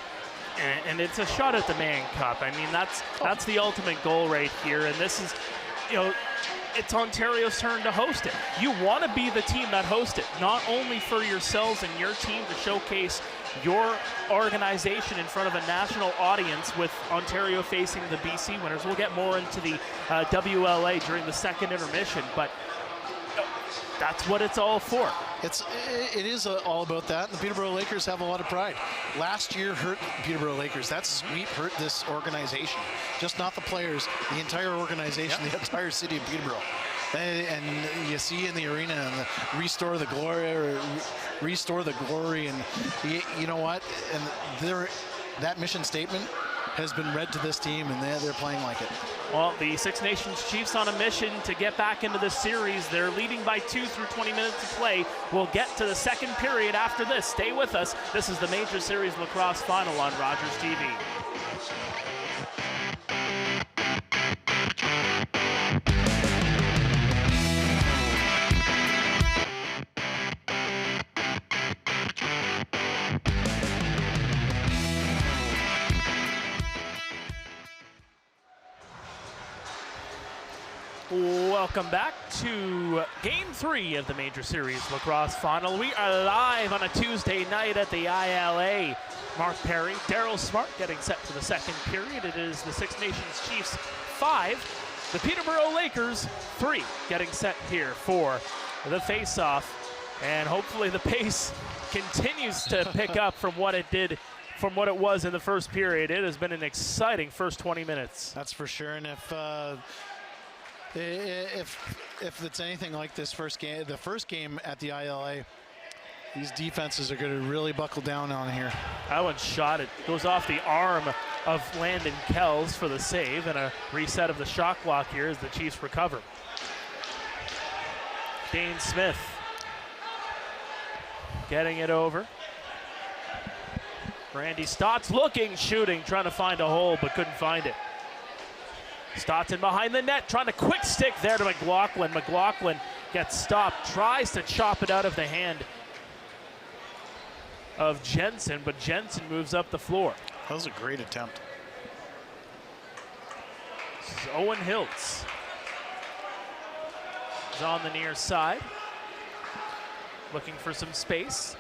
And it's a shot at the Mann Cup. I mean, that's the ultimate goal right here. And this is, you know, it's Ontario's turn to host it. You want to be the team that hosts it, not only for yourselves and your team to showcase your organization in front of a national audience with Ontario facing the BC winners. We'll get more into the WLA during the second intermission, but that's what it's all for. It is all about that. The Peterborough Lakers have a lot of pride. Last year hurt the Peterborough Lakers. That sweep hurt this organization. Just not the players, the entire organization, the entire city of Peterborough. And you see in the arena and restore the glory, and you know what? And that mission statement has been read to this team, and they're playing like it. Well, the Six Nations Chiefs on a mission to get back into this series. They're leading by 2 through 20 minutes to play. We'll get to the second period after this. Stay with us. This is the Major Series Lacrosse Final on Rogers TV. Welcome back to Game 3 of the Major Series Lacrosse Final. We are live on a Tuesday night at the ILA. Mark Perry, Daryl Smart getting set for the second period. It is the Six Nations Chiefs 5, the Peterborough Lakers 3, getting set here for the face-off. And hopefully the pace continues to pick up from what it was in the first period. It has been an exciting first 20 minutes. That's for sure. And if it's anything like this first game, the first game at the ILA, these defenses are going to really buckle down on here. That one shot. It goes off the arm of Landon Kells for the save, and a reset of the shot clock here as the Chiefs recover. Dane Smith getting it over. Randy Stotts looking, shooting, trying to find a hole, but couldn't find it. Stotts in behind the net, trying to quick stick there to McLaughlin. McLaughlin gets stopped, tries to chop it out of the hand of Jensen, but Jensen moves up the floor. That was a great attempt. This is Owen Hiltz. He's on the near side, looking for some space,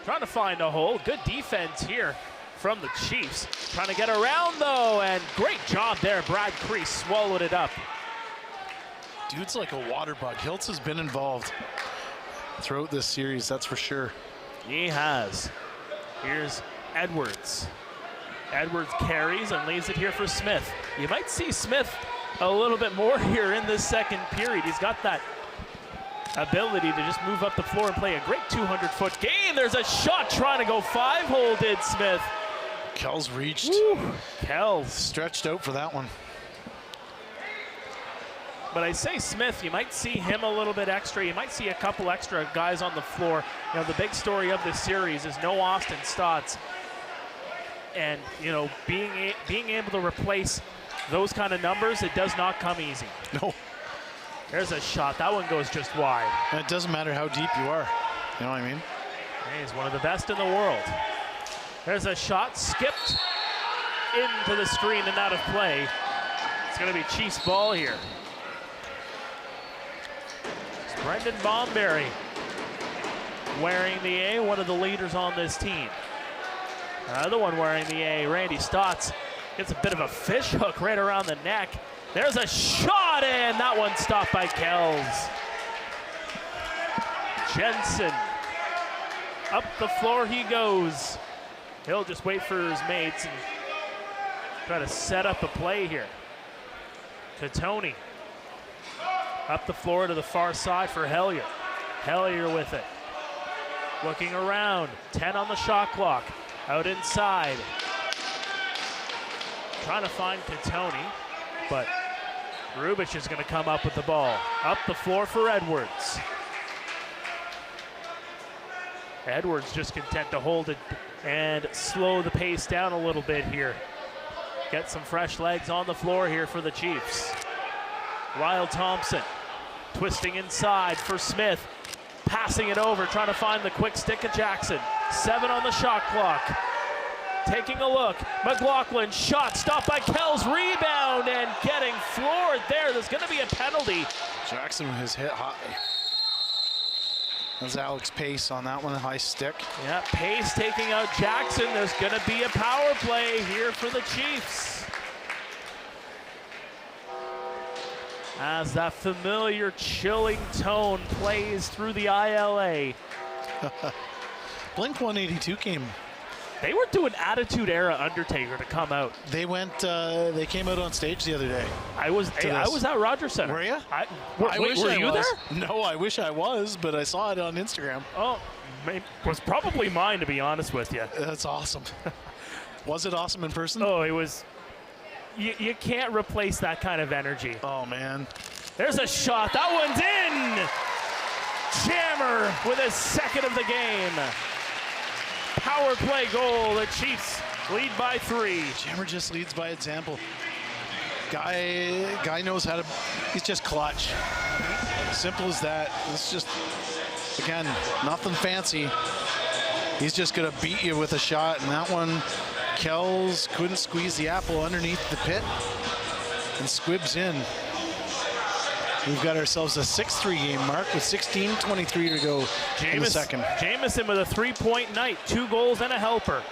trying to find a hole. Good defense here from the Chiefs. Trying to get around though, and great job there. Brad Crease swallowed it up. Dude's like a water bug. Hiltz has been involved throughout this series, that's for sure. He has. Here's Edwards. Edwards carries and leaves it here for Smith. You might see Smith a little bit more here in this second period. He's got that ability to just move up the floor and play a great 200-foot game. There's a shot trying to go 5-hole, did Smith. Kells reached. Woo. Kells stretched out for that one. But I say Smith, you might see him a little bit extra. You might see a couple extra guys on the floor. You know, the big story of this series is no Austin Stotts. And, you know, being able to replace those kind of numbers, it does not come easy. No. There's a shot. That one goes just wide. And it doesn't matter how deep you are. You know what I mean? He's one of the best in the world. There's a shot skipped into the screen and out of play. It's going to be Chiefs ball here. It's Brendan Bomberry wearing the A, one of the leaders on this team. Another one wearing the A, Randy Stotts, gets a bit of a fish hook right around the neck. There's a shot, and that one stopped by Kells. Jensen, up the floor he goes. He'll just wait for his mates and try to set up a play here. To Tony. Up the floor to the far side for Hellier. Hellier with it. Looking around, 10 on the shot clock. Out inside. Trying to find Tony, but Rubich is going to come up with the ball. Up the floor for Edwards. Edwards just content to hold it and slow the pace down a little bit here. Get some fresh legs on the floor here for the Chiefs. Lyle Thompson twisting inside for Smith. Passing it over, trying to find the quick stick of Jackson. 7 on the shot clock. Taking a look, McLaughlin, shot stopped by Kells, rebound, and getting floored there. There's going to be a penalty. Jackson has hit high. That's Alex Pace on that one, high stick. Yeah, Pace taking out Jackson. There's going to be a power play here for the Chiefs. As that familiar chilling tone plays through the ILA. Blink 182 came. They were doing Attitude Era Undertaker to come out. They went. They came out on stage the other day. I was at Rogers Center. Were you? Were you there? No, I wish I was, but I saw it on Instagram. Oh, it was probably mine, to be honest with you. That's awesome. Was it awesome in person? Oh, it was. You can't replace that kind of energy. Oh, man. There's a shot. That one's in. Jammer with his second of the game. Power play goal. The Chiefs lead by 3. Jammer just leads by example. Guy knows how to. He's just clutch. Simple as that. It's just, again, nothing fancy. He's just gonna beat you with a shot, and that one, Kells couldn't squeeze the apple underneath the pit and squibs in. We've got ourselves a 6-3 game, Mark, with 16:23 to go in the second. Jamison with a 3-point night, 2 goals and a helper.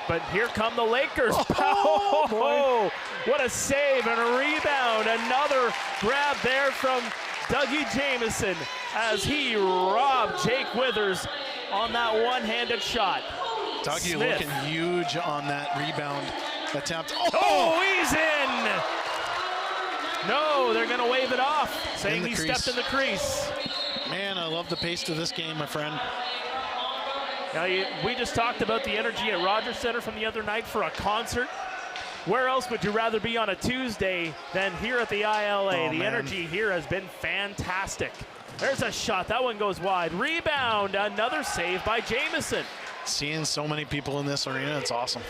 But here come the Lakers. Oh, what a save and a rebound. Another grab there from Dougie Jamison as he robbed Jake Withers on that one-handed shot. Dougie Smith looking huge on that rebound attempt. Oh, he's in! No, they're going to wave it off, saying he stepped in the crease. Man, I love the pace to this game, my friend. Now, we just talked about the energy at Rogers Center from the other night for a concert. Where else would you rather be on a Tuesday than here at the ILA? The energy here has been fantastic. There's a shot. That one goes wide. Rebound. Another save by Jamison. Seeing so many people in this arena, it's awesome.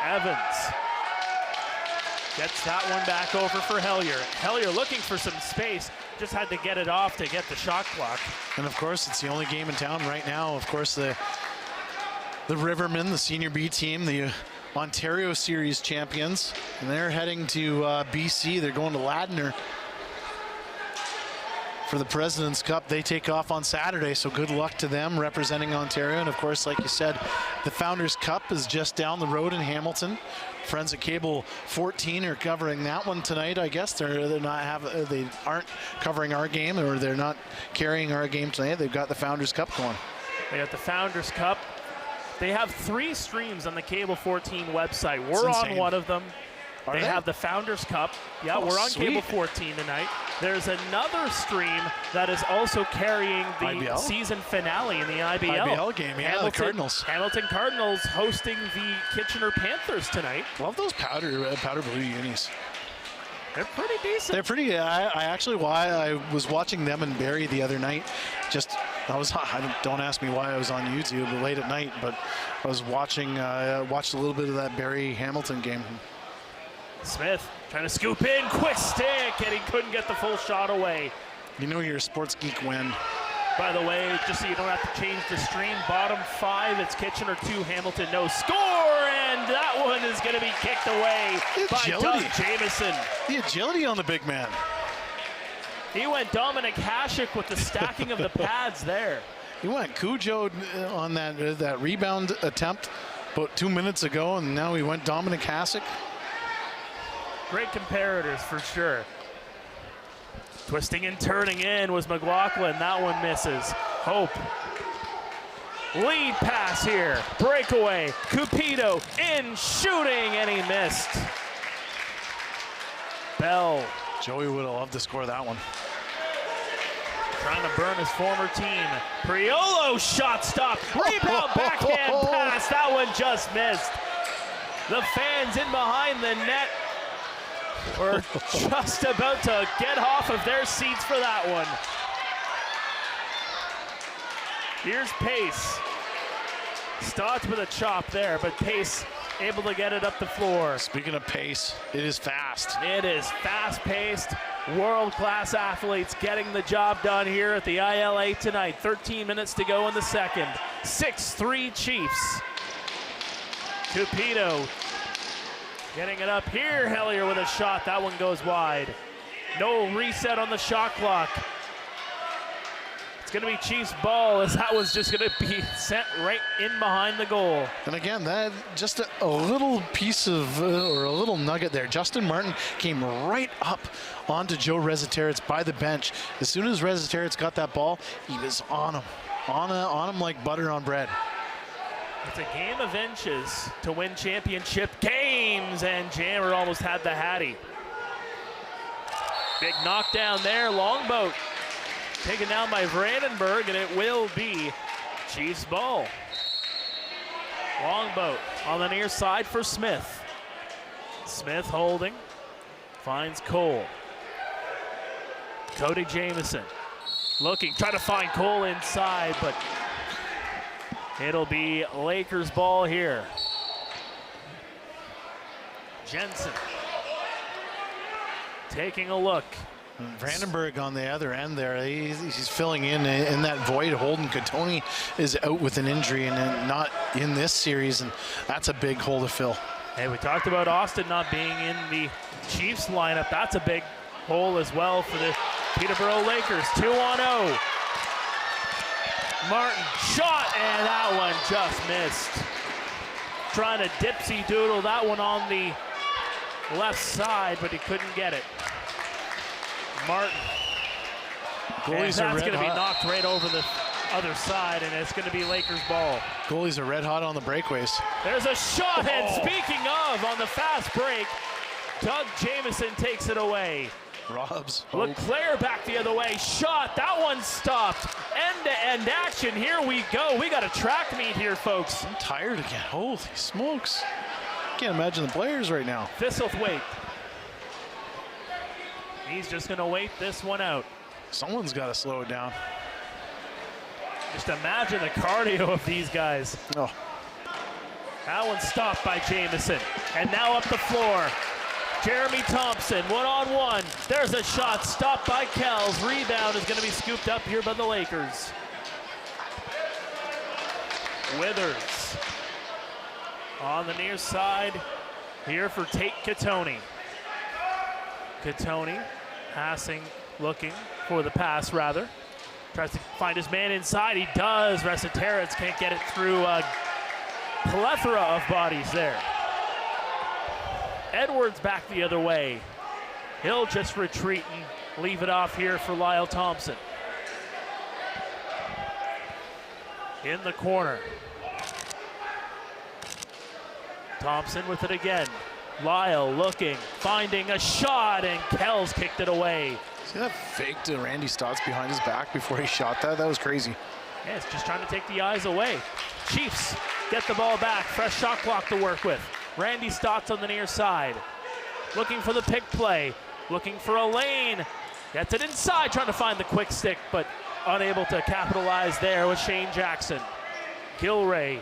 Evans gets that one back over for Hellier. Hellier looking for some space. Just had to get it off to get the shot clock. And of course, it's the only game in town right now. Of course, the Rivermen, the Senior B team, the Ontario Series champions, and they're heading to BC. They're going to Ladner for the President's Cup. They take off on Saturday, so good luck to them representing Ontario. And of course, like you said, the Founders Cup is just down the road in Hamilton. Friends at Cable 14 are covering that one tonight. I guess they aren't covering our game, or they're not carrying our game tonight. They've got the Founders Cup going. They got the Founders Cup. They have 3 streams on the Cable 14 website. We're on one of them. They have the Founders Cup. Yeah, we're on sweet. Cable 14 tonight. There's another stream that is also carrying the IBL? Season finale in the IBL. IBL game, yeah, the Cardinals. Hamilton Cardinals hosting the Kitchener Panthers tonight. Love those powder blue unis. They're pretty decent. They're pretty. I was watching them and Barrie the other night, just Don't ask me why I was on YouTube late at night, but I was watching, watched a little bit of that Barrie Hamilton game. Smith trying to scoop in, quick stick, and he couldn't get the full shot away. You know you're a sports geek when. By the way, just so you don't have to change the stream, bottom 5, it's Kitchener 2, Hamilton no score, and that one is going to be kicked away by Doug Jamieson. The agility on the big man. He went Dominic Hasek with the stacking of the pads there. He went Cujo on that rebound attempt about 2 minutes ago, and now he went Dominic Hasek. Great comparators for sure. Twisting and turning in was McLaughlin. That one misses. Hope. Lead pass here. Breakaway. Cupido in shooting, and he missed. Bell. Joey would have loved to score that one. Trying to burn his former team. Priolo shot stop. Rebound backhand pass. That one just missed. The fans in behind the net were just about to get off of their seats for that one. Here's Pace. Stotts with a chop there, but Pace able to get it up the floor. Speaking of pace, it is fast. It is fast-paced, world-class athletes getting the job done here at the ILA tonight. 13 minutes to go in the second. 6-3 Chiefs. Cupido getting it up here. Hellier with a shot. That one goes wide. No reset on the shot clock. It's going to be Chiefs ball, as that was just going to be sent right in behind the goal. And again, that just a little piece of, or a little nugget there. Justin Martin came right up onto Joe Resetarits by the bench. As soon as Resetarits got that ball, he was on him. On him like butter on bread. It's a game of inches to win championship games, and Jammer almost had the Hattie. Big knockdown there, Longboat. Taken down by Brandenburg, and it will be Chiefs ball. Longboat on the near side for Smith. Smith holding, finds Cole. Cody Jamieson looking, trying to find Cole inside, but it'll be Lakers ball here. Jensen taking a look. Brandenburg on the other end there, he's filling in that void. Holden Katoni is out with an injury and not in this series, and that's a big hole to fill. Hey, we talked about Austin not being in the Chiefs lineup. That's a big hole as well for the Peterborough Lakers. 2-on-0. Martin shot, and that one just missed. Trying to dipsy doodle that one on the left side, but he couldn't get it. Martin. Goalies are red hot. That's going to be knocked right over the other side, and it's going to be Lakers ball. Goalies are red hot on the breakaways. There's a shot, and speaking of, on the fast break, Doug Jamieson takes it away. Robs. LeClaire back the other way. Shot. That one stopped. End-to-end action. Here we go. We got a track meet here, folks. I'm tired again. Holy smokes. Can't imagine the players right now. Thistle wait. He's just going to wait this one out. Someone's got to slow it down. Just imagine the cardio of these guys. Oh. That one stopped by Jamieson. And now up the floor. Jeremy Thompson, one-on-one. There's a shot stopped by Kells. Rebound is going to be scooped up here by the Lakers. Withers on the near side here for Tate Katoni. Katoni passing, looking for the pass rather. Tries to find his man inside. He does. Resetarits can't get it through a plethora of bodies there. Edwards back the other way. He'll just retreat and leave it off here for Lyle Thompson. In the corner. Thompson with it again. Lyle looking, finding a shot, and Kells kicked it away. See that fake to Randy Stotts behind his back before he shot that? That was crazy. Yeah, it's just trying to take the eyes away. Chiefs get the ball back. Fresh shot clock to work with. Randy Stotts on the near side. Looking for the pick play. Looking for a lane. Gets it inside, trying to find the quick stick, but unable to capitalize there with Shane Jackson. Gilray,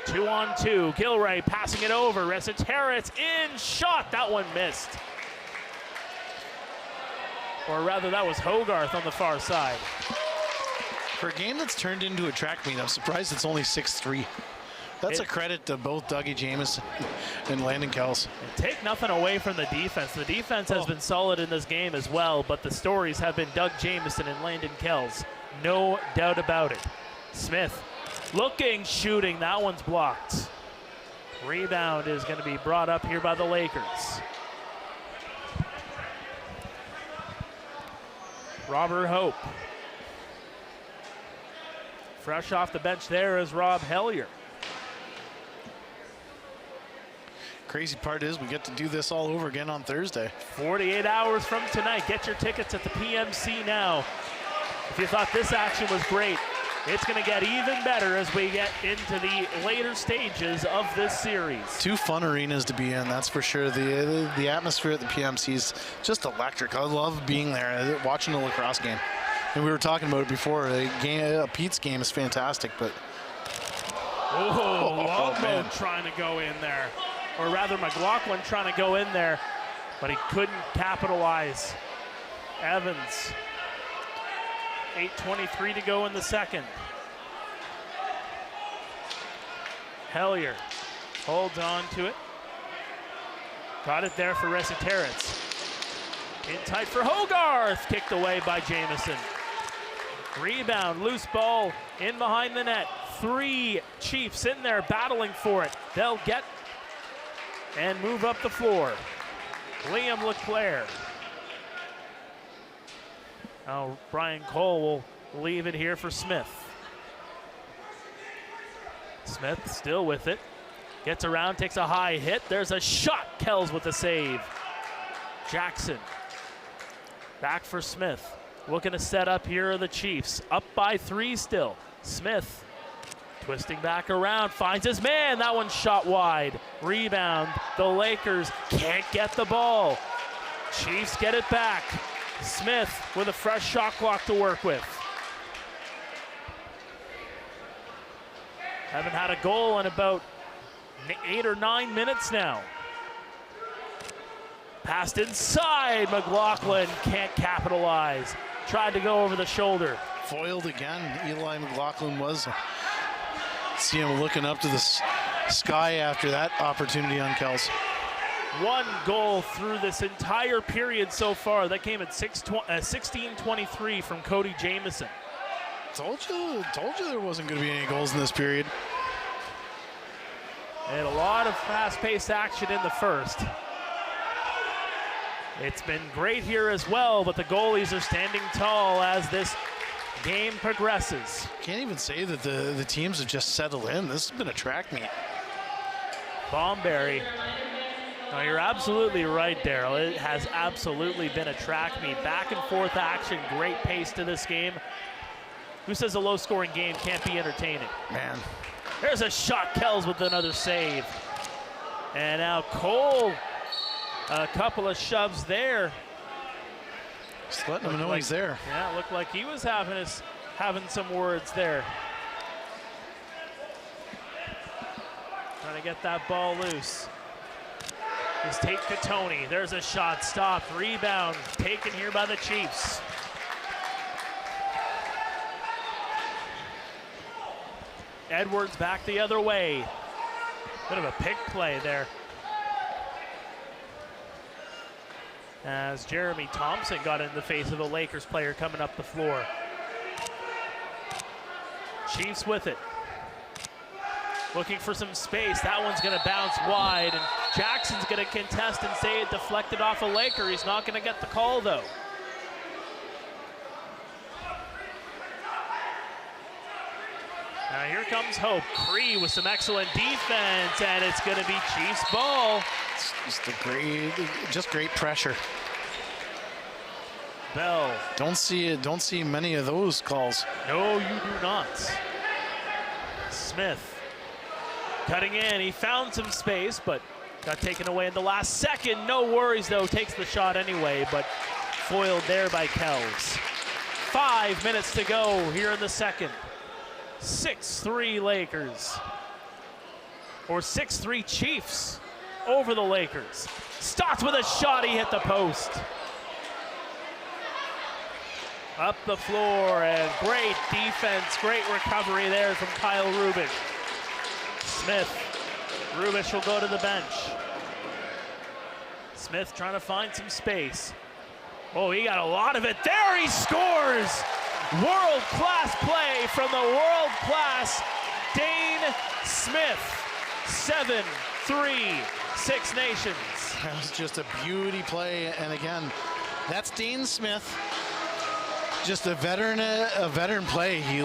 2-on-2. Gilray passing it over. Resiteritz in shot. That one missed. Or rather, that was Hogarth on the far side. For a game that's turned into a track meet, I'm surprised it's only 6-3. That's a credit to both Dougie Jamieson and Landon Kells. Take nothing away from the defense. The defense has been solid in this game as well, but the stories have been Doug Jamieson and Landon Kells. No doubt about it. Smith looking, shooting. That one's blocked. Rebound is going to be brought up here by the Lakers. Robert Hope. Fresh off the bench there is Rob Hellier. Crazy part is we get to do this all over again on Thursday. 48 hours from tonight. Get your tickets at the PMC now. If you thought this action was great, it's going to get even better as we get into the later stages of this series. Two fun arenas to be in, that's for sure. The atmosphere at the PMC is just electric. I love being there, watching a lacrosse game. And we were talking about it before. Pete's game is fantastic, but Longbow trying to go in there. Or rather, McLaughlin trying to go in there, but he couldn't capitalize. Evans, 8:23 to go in the second. Hellier holds on to it. Got it there for Resiteritz. In tight for Hogarth, kicked away by Jamieson. Rebound, loose ball in behind the net. 3 Chiefs in there battling for it. They'll get and move up the floor. Liam Leclerc. Now Brian Cole will leave it here for Smith. Smith still with it. Gets around, takes a high hit. There's a shot. Kells with the save. Jackson. Back for Smith. Looking to set up here are the Chiefs. Up by 3 still. Smith twisting back around, finds his man. That one shot wide. Rebound. The Lakers can't get the ball. Chiefs get it back. Smith with a fresh shot clock to work with. Haven't had a goal in about 8 or 9 minutes now. Passed inside. McLaughlin can't capitalize. Tried to go over the shoulder. Foiled again. Eli McLaughlin was. See him looking up to the sky after that opportunity on Kells. 1 goal through this entire period so far. That came at 16:23 from Cody Jamieson. Told you there wasn't going to be any goals in this period. And a lot of fast-paced action in the first. It's been great here as well, but the goalies are standing tall as this game progresses. Can't even say that the teams have just settled in. This has been a track meet. Bomberry. No, you're absolutely right, Daryl. It has absolutely been a track meet. Back and forth action, great pace to this game. Who says a low-scoring game can't be entertaining? Man. There's a shot. Kells with another save. And now Cole, a couple of shoves there. Just letting him know he's there. Yeah, it looked like he was having some words there. Trying to get that ball loose. Is Tate Katoni. There's a shot stopped. Rebound taken here by the Chiefs. Edwards back the other way. Bit of a pick play there. As Jeremy Thompson got in the face of a Lakers player coming up the floor. Chiefs with it. Looking for some space. That one's going to bounce wide, and Jackson's going to contest and say it deflected off a Laker. He's not going to get the call, though. Now here comes Hope. Cree with some excellent defense, and it's going to be Chiefs ball. It's just great pressure. Bell. Don't see many of those calls. No, you do not. Smith cutting in. He found some space, but got taken away in the last second. No worries, though. Takes the shot anyway, but foiled there by Kells. 5 minutes to go here in the second. 6-3 Lakers. Or 6-3 Chiefs over the Lakers. Stotts with a shot, he hit the post. Up the floor, and great defense, great recovery there from Kyle Rubish. Smith, Rubish will go to the bench. Smith trying to find some space. Oh, he got a lot of it there, he scores! World-class play from the world-class Dane Smith. 7-3, Six Nations. That was just a beauty play, and again, that's Dane Smith. Just a veteran play. He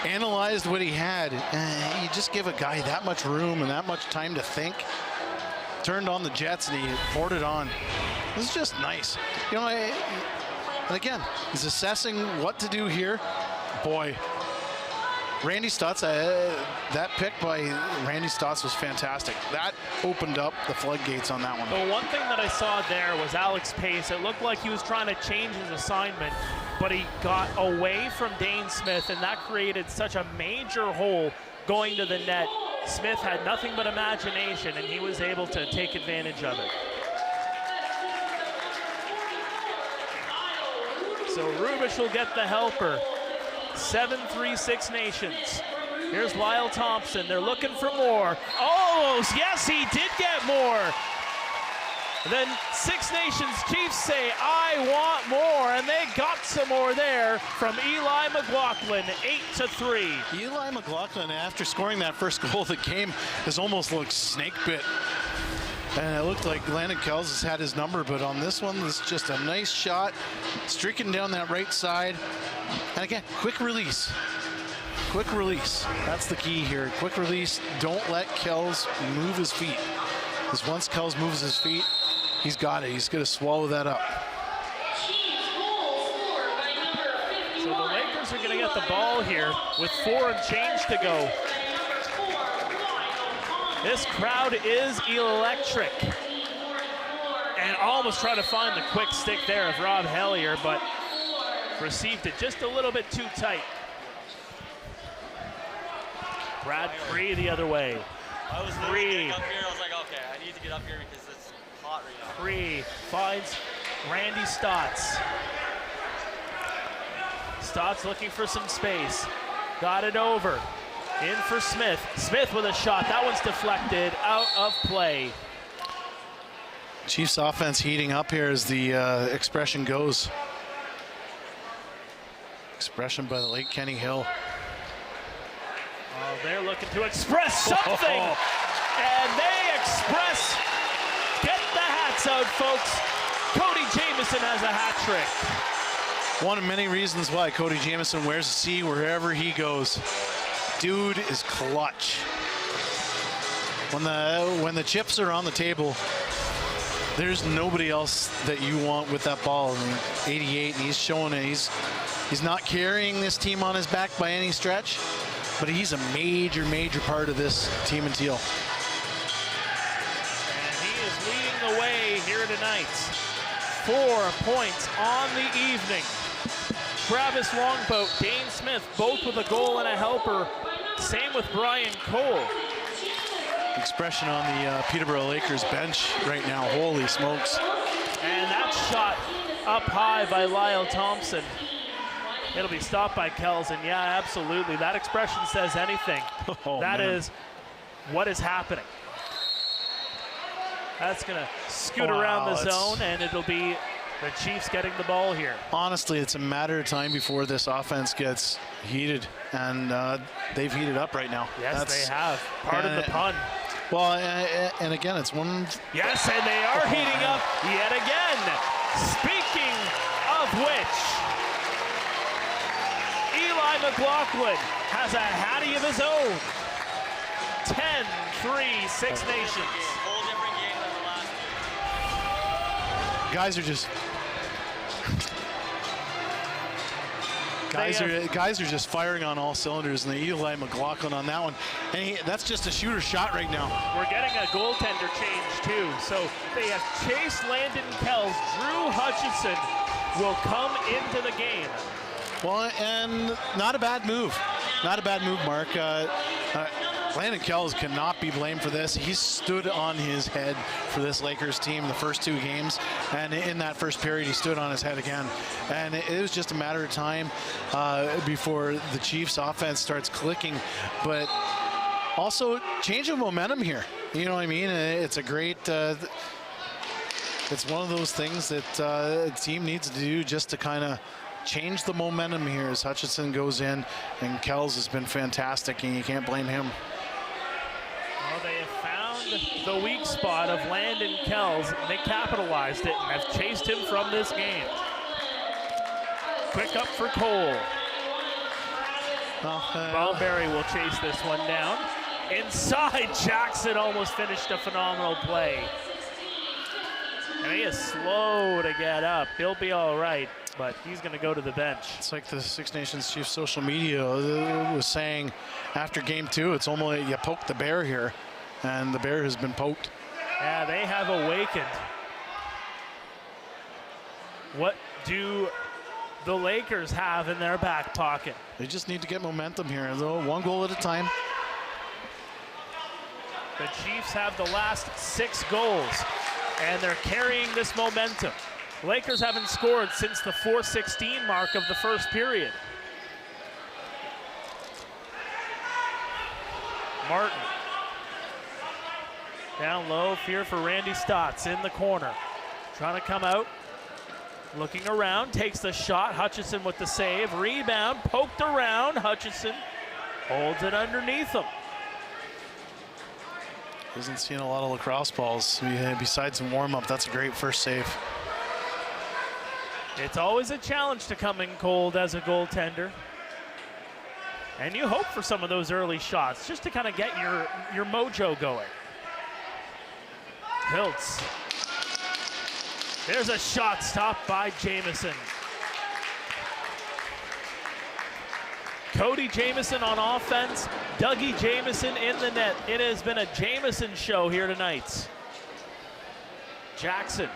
analyzed what he had. You just give a guy that much room and that much time to think. Turned on the jets and he poured it on. This is just nice. You know, and again, he's assessing what to do here. Boy, Randy Stotts, that pick by Randy Stotts was fantastic. That opened up the floodgates on that one. The one thing that I saw there was Alex Pace. It looked like he was trying to change his assignment, but he got away from Dane Smith, and that created such a major hole going to the net. Smith had nothing but imagination, and he was able to take advantage of it. So Rubish will get the helper. 7-3 Six Nations. Here's Lyle Thompson. They're looking for more. Almost, yes, he did get more. Then Six Nations Chiefs say, I want more, and they got some more there from Eli McLaughlin, 8-3. Eli McLaughlin, after scoring that first goal of the game, has almost looked snake bit. And it looked like Landon Kells has had his number, but on this one, it's just a nice shot, streaking down that right side. And again, quick release. Quick release. That's the key here. Quick release. Don't let Kells move his feet. Because once Kells moves his feet, he's got it. He's going to swallow that up. So the Lakers are going to get the ball here with 4 and change to go. This crowd is electric. And almost trying to find the quick stick there of Rob Hellier, but received it just a little bit too tight. Brad Cree the other way. I was getting up here, I was like, okay, I need to get up here because it's hot right now. Cree finds Randy Stotts. Stotts looking for some space. Got it over. In for Smith. Smith with a shot. That one's deflected, out of play. Chiefs offense heating up here as the expression goes. Expression by the late Kenny Hill. Oh, they're looking to express something. And they express. Get the hats out, folks. Cody Jamieson has a hat trick. One of many reasons why Cody Jamieson wears a C wherever he goes. Dude is clutch. When the chips are on the table, there's nobody else that you want with that ball. 88, and he's showing it. He's not carrying this team on his back by any stretch, but he's a major part of this team in teal. And he is leading the way here tonight. 4 points on the evening. Travis Longboat, Dane Smith, both with a goal and a helper. Same with Brian Cole. Expression on the Peterborough Lakers bench right now. Holy smokes. And that shot up high by Lyle Thompson. It'll be stopped by Kells, and yeah, absolutely. That expression says anything. That is what is happening. That's gonna scoot around the zone, and it'll be the Chiefs getting the ball here. Honestly, it's a matter of time before this offense gets heated, and they've heated up right now. Yes, they have. Part of the pun. Well, and again, it's one. Yes, and they are heating up yet again. Speaking of which, Eli McLaughlin has a hattie of his own. 10-3 Six Nations. Whole different game than the last one. Guys are just firing on all cylinders, and the Eli McLaughlin on that one. And that's just a shooter shot right now. We're getting a goaltender change too. So they have Chase Landon Kells. Drew Hutchison will come into the game. Well, and not a bad move. Not a bad move, Mark. Landon Kells cannot be blamed for this. He stood on his head for this Lakers team the first 2 games, and in that first period he stood on his head again. And it was just a matter of time before the Chiefs offense starts clicking, but also change of momentum here. You know what I mean? It's a great it's one of those things that a team needs to do just to kind of change the momentum here as Hutchinson goes in, and Kells has been fantastic, and you can't blame him. Well, they have found the weak spot of Landon Kells. They capitalized it and have chased him from this game. Quick up for Cole. Ballberry will chase this one down. Inside, Jackson almost finished a phenomenal play. And he is slow to get up. He'll be all right, but he's going to go to the bench. It's like the Six Nations Chiefs social media was saying after game 2, it's almost like you poke the bear here, and the bear has been poked. Yeah, they have awakened. What do the Lakers have in their back pocket? They just need to get momentum here, though, 1 goal at a time. The Chiefs have the last 6 goals, and they're carrying this momentum. Lakers haven't scored since the 4:16 mark of the first period. Martin. Down low, fear for Randy Stotts in the corner. Trying to come out, looking around, takes the shot. Hutchinson with the save, rebound, poked around. Hutchinson holds it underneath him. Hasn't seen a lot of lacrosse balls. Besides some warm-up, that's a great first save. It's always a challenge to come in cold as a goaltender. And you hope for some of those early shots just to kind of get your mojo going. Hiltz. There's a shot stopped by Jamieson. Cody Jamieson on offense, Dougie Jamieson in the net. It has been a Jamieson show here tonight. Jackson,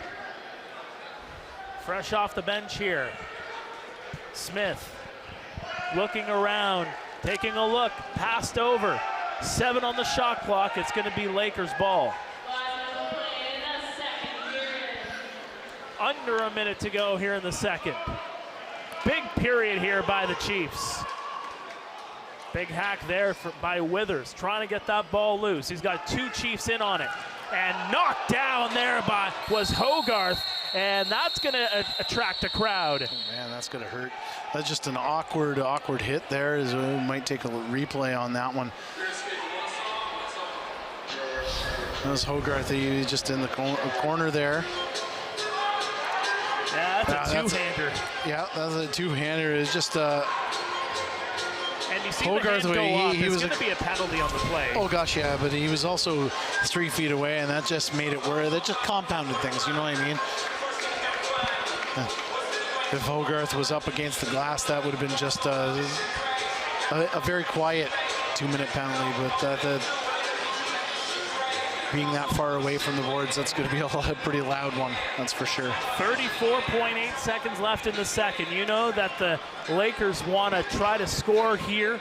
fresh off the bench here. Smith, looking around, taking a look, passed over. 7 on the shot clock, it's gonna be Lakers ball. Under a minute to go here in the second. Big period here by the Chiefs. Big hack there by Withers, trying to get that ball loose. He's got 2 Chiefs in on it. And knocked down there was Hogarth, and that's gonna attract a crowd. Oh man, that's gonna hurt. That's just an awkward hit there. We might take a replay on that one. That was Hogarth, he was just in the corner there. Yeah, that's a two-hander. Yeah, that's a two-hander. It's just and you see Hogarth, the hand go off. he There's was going to be a penalty on the play. Oh gosh, yeah, but he was also 3 feet away, and that just made it worse. That just compounded things, you know what I mean? If Hogarth was up against the glass, that would have been just a very quiet 2-minute penalty, but being that far away from the boards, that's going to be a pretty loud one, that's for sure. 34.8 seconds left in the second. You know that the Lakers want to try to score here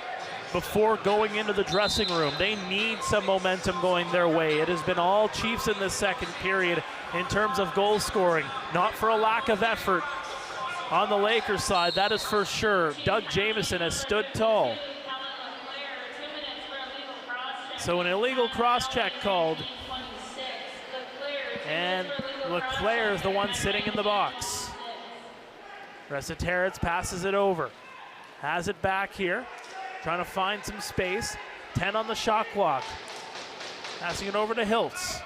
before going into the dressing room. They need some momentum going their way. It has been all Chiefs in the second period in terms of goal scoring, not for a lack of effort on the Lakers side, that is for sure. Doug Jamieson has stood tall. So an illegal cross-check called. And Leclerc is the one sitting in the box. Resiteritz passes it over. Has it back here. Trying to find some space. 10 on the shot clock. Passing it over to Hiltz.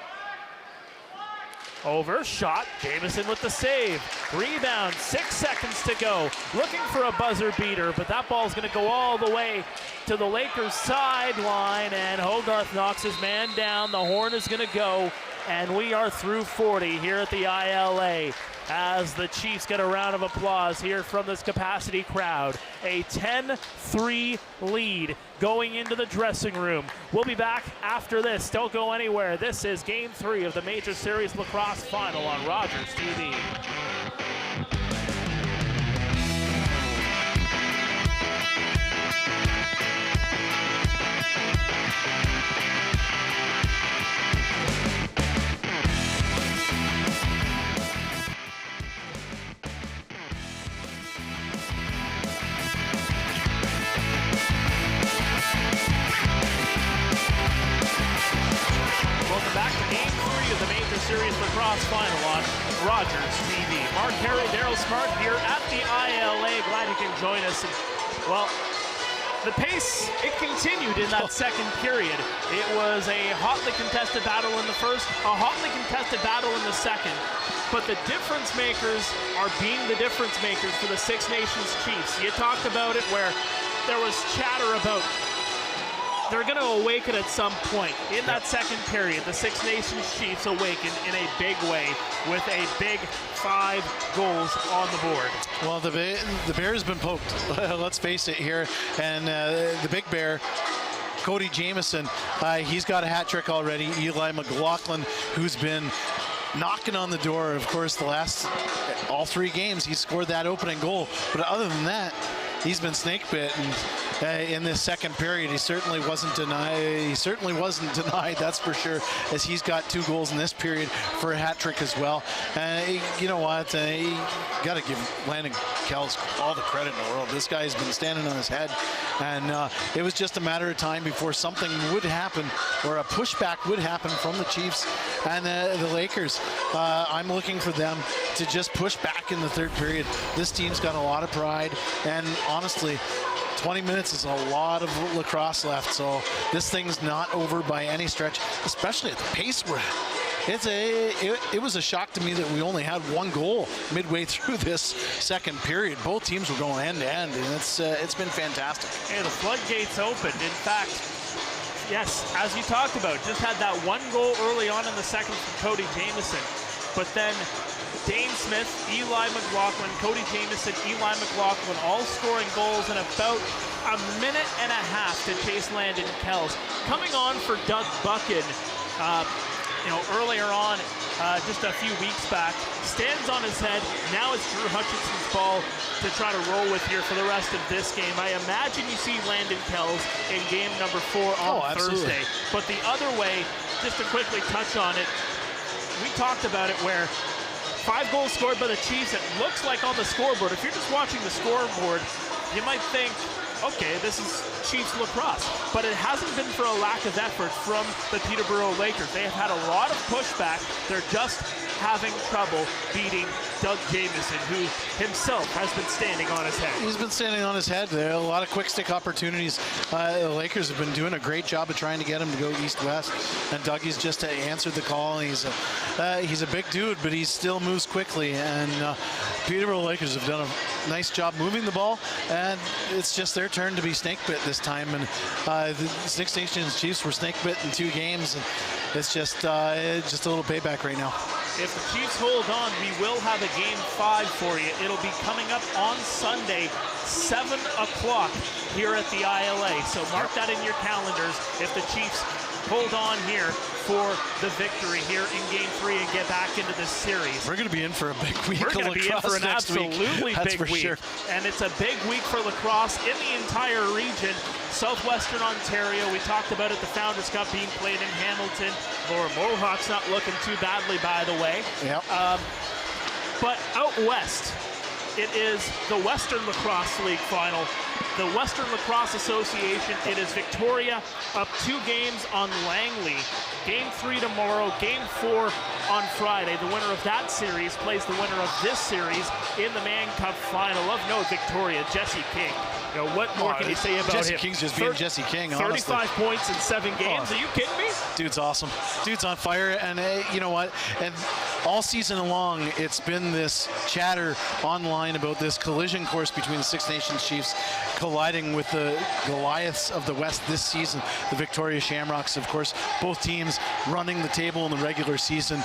Over, shot, Jamieson with the save. Rebound, 6 seconds to go. Looking for a buzzer beater, but that ball's gonna go all the way to the Lakers sideline, and Hogarth knocks his man down. The horn is gonna go, and we are through 40 here at the ILA as the Chiefs get a round of applause here from this capacity crowd. A 10-3 lead going into the dressing room. We'll be back after this. Don't go anywhere. This is Game 3 of the Major Series Lacrosse Final on RogersTV. Welcome back to Game 3 of the Major Series Lacrosse Final on Rogers TV. Mark Harry, Daryl Smart here at the ILA. Glad you can join us. And, well, the pace, it continued in that second period. It was a hotly contested battle in the first, a hotly contested battle in the second. But the difference makers are being the difference makers for the Six Nations Chiefs. You talked about it where there was chatter about they're going to awaken at some point. In that second period, the Six Nations Chiefs awakened in a big way with a big 5 goals on the board. Well, the bear has been poked. Let's face it here. And the big bear, Cody Jamieson, he's got a hat trick already. Eli McLaughlin, who's been knocking on the door, of course, all 3 games, he scored that opening goal. But other than that, he's been snake bit, and in this second period, he certainly wasn't denied. That's for sure, as he's got 2 goals in this period for a hat trick as well. You know what? You got to give Landon Kells all the credit in the world. This guy's been standing on his head, and it was just a matter of time before something would happen, or a pushback would happen from the Chiefs and the Lakers. I'm looking for them to just push back in the third period. This team's got a lot of pride, and honestly, 20 minutes is a lot of lacrosse left, so this thing's not over by any stretch, especially at the pace we're at. It was a shock to me that we only had 1 goal midway through this second period. Both teams were going end to end, and it's been fantastic. Hey, the floodgates opened. In fact, yes, as you talked about, just had that 1 goal early on in the second from Cody Jamieson, but then Dane Smith, Eli McLaughlin, Cody Jamieson, Eli McLaughlin, all scoring goals in about a minute and a half to chase Landon Kells. Coming on for Doug Buchan, earlier on, just a few weeks back, stands on his head. Now it's Drew Hutchinson's ball to try to roll with here for the rest of this game. I imagine you see Landon Kells in game number 4 on Thursday. But the other way, just to quickly touch on it, we talked about it where 5 goals scored by the Chiefs. It looks like on the scoreboard, if you're just watching the scoreboard, you might think, okay, this is Chiefs lacrosse. But it hasn't been for a lack of effort from the Peterborough Lakers. They have had a lot of pushback. They're just having trouble beating Doug Jamieson, who himself has been standing on his head. He's been standing on his head. There are a lot of quick stick opportunities. The Lakers have been doing a great job of trying to get him to go east-west, and Dougie's just answered the call. He's a big dude, but he still moves quickly, and Peterborough Lakers have done a nice job moving the ball, and it's just their turn to be snake bit this time. And the Six Nations Chiefs were snake bit in 2 games, and it's just a little payback right now. If the Chiefs hold on, we will have a game 5 for you. It'll be coming up on Sunday, 7 o'clock here at the ILA. So mark that in your calendars if the Chiefs hold on here for the victory here in game 3 and get back into this series. We're going to be in for a big week. We're going to be in for an absolutely big week. Sure. And it's a big week for lacrosse in the entire region. Southwestern Ontario, we talked about it, the Founders Cup being played in Hamilton. Laura Mohawk's not looking too badly, by the way. Yep. But out west, it is the Western Lacrosse League final. The Western Lacrosse Association, it is Victoria up 2 games on Langley. Game 3 tomorrow, game 4 on Friday. The winner of that series plays the winner of this series in the Mann Cup final. Of note, Victoria, Jesse King. What more can you say about Jesse him? Jesse King's just being Jesse King, honestly. 35 points in 7 games. Are you kidding me? Dude's awesome. Dude's on fire. And you know what? And all season long, it's been this chatter online about this collision course between the Six Nations Chiefs colliding with the Goliaths of the West this season, the Victoria Shamrocks. Of course, both teams running the table in the regular season,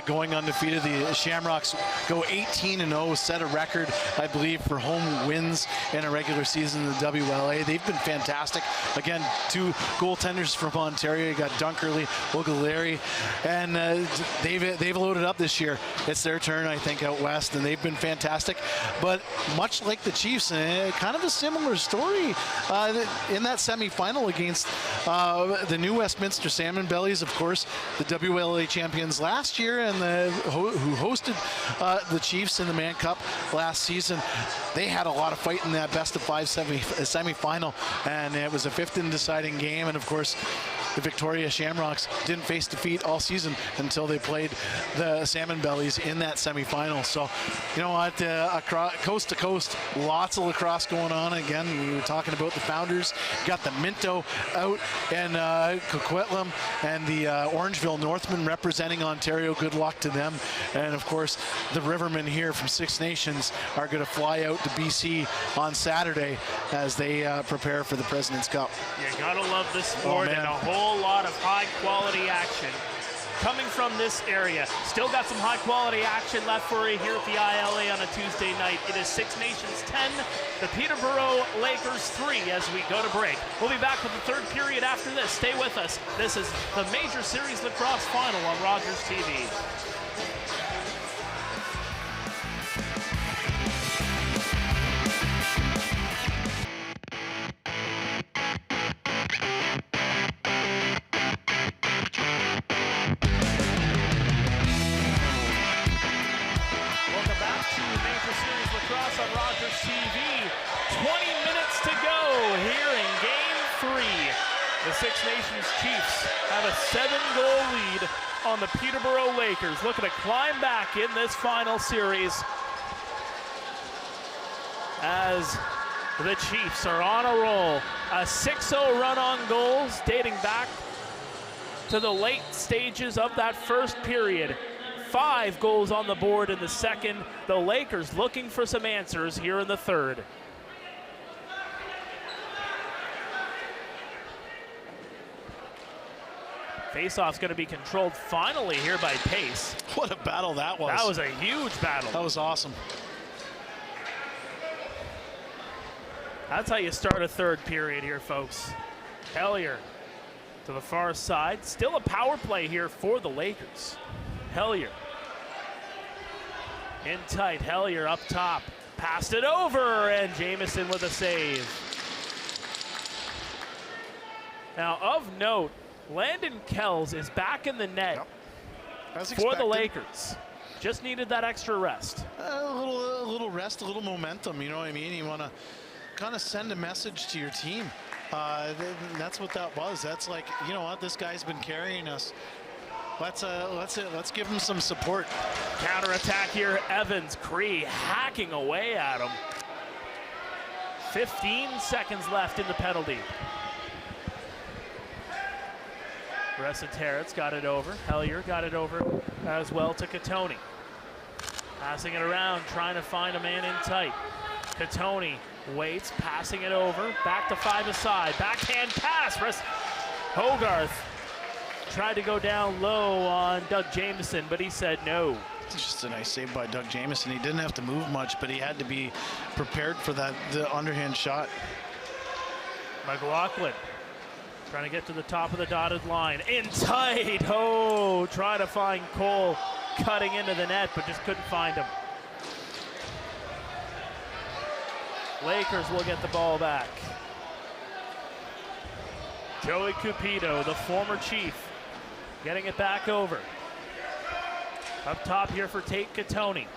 going undefeated. The Shamrocks go 18-0, set a record, I believe, for home wins in a regular season in the WLA. They've been fantastic. Again, 2 goaltenders from Ontario. You got Dunkerley, Ogaleri, and they've loaded up this year. It's their turn, I think, out west, and they've been fantastic. But much like the Chiefs, kind of a similar story in that semifinal against the New Westminster Salmon Bellies, of course, the WLA champions last year, and who hosted the Chiefs in the Mann Cup last season. They had a lot of fight in that best-of-5 semifinal, and it was a 5th and deciding game. And of course, the Victoria Shamrocks didn't face defeat all season until they played the Salmon Bellies in that semifinal. So, you know what, across, coast to coast, lots of lacrosse going on. Again, we were talking about the Founders, got the Minto out, and Coquitlam and the Orangeville Northmen representing Ontario. Good luck to them. And of course, the Rivermen here from Six Nations are going to fly out to BC on Saturday as they prepare for the President's Cup. You gotta love this sport, and a whole lot of high quality action coming from this area. Still got some high quality action left for you here at the ILA on a Tuesday night. It is Six Nations 10, the Peterborough Lakers 3 as we go to break. We'll be back with the third period after this. Stay with us. This is the Major Series Lacrosse Final on Rogers TV. On Rogers TV, 20 minutes to go here in Game 3. The Six Nations Chiefs have a 7-goal lead on the Peterborough Lakers, looking to climb back in this final series as the Chiefs are on a roll. A 6-0 run on goals dating back to the late stages of that first period. 5 goals on the board in the second. The Lakers looking for some answers here in the third. Faceoff's going to be controlled finally here by Pace. What a battle that was. That was a huge battle. That was awesome. That's how you start a third period here, folks. Hellier to the far side. Still a power play here for the Lakers. Hellier in tight. Hellier up top. Passed it over, and Jamieson with a save. Now, of note, Landon Kells is back in the net for the Lakers. Just needed that extra rest. A little rest, a little momentum, you know what I mean? You want to kind of send a message to your team. That's what that was. That's like, you know what, this guy's been carrying us. Let's give him some support. Counterattack here, Evans. Cree hacking away at him. 15 seconds left in the penalty. Resiteritz got it over. Hellier got it over as well to Catoni. Passing it around, trying to find a man in tight. Catoni waits, passing it over. Back to 5 aside. Backhand pass. Hogarth tried to go down low on Doug Jamieson, but he said no. It's just a nice save by Doug Jamieson. He didn't have to move much, but he had to be prepared for the underhand shot. McLaughlin trying to get to the top of the dotted line. In tight. Oh, trying to find Cole cutting into the net, but just couldn't find him. Lakers will get the ball back. Joey Cupido, the former Chief, getting it back over. Up top here for Tate Catoni.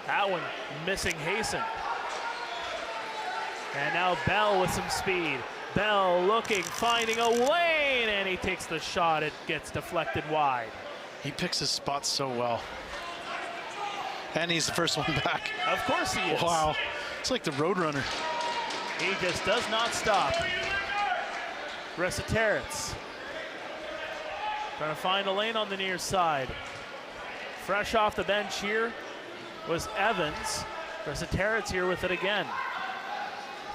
That one missing Hasten. And now Bell with some speed. Bell looking, finding a lane, and he takes the shot. It gets deflected wide. He picks his spots so well. And he's the first one back. Of course he is. Wow. It's like the Roadrunner. He just does not stop. Resiteritz trying to find a lane on the near side. Fresh off the bench here was Evans. Resiteritz here with it again.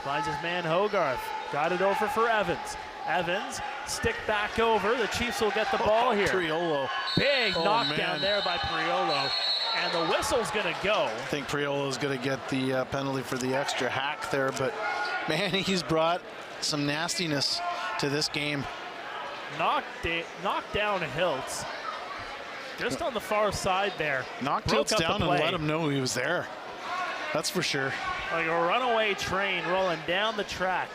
Finds his man Hogarth. Got it over for Evans. Evans, stick back over. The Chiefs will get the ball here. Priolo. Big knockdown there by Priolo. And the whistle's going to go. I think Priolo's going to get the penalty for the extra hack there, but man, he's brought some nastiness to this game. Knocked down Hiltz. Just on the far side there. Knocked Hiltz down and let him know he was there. That's for sure. Like a runaway train rolling down the track.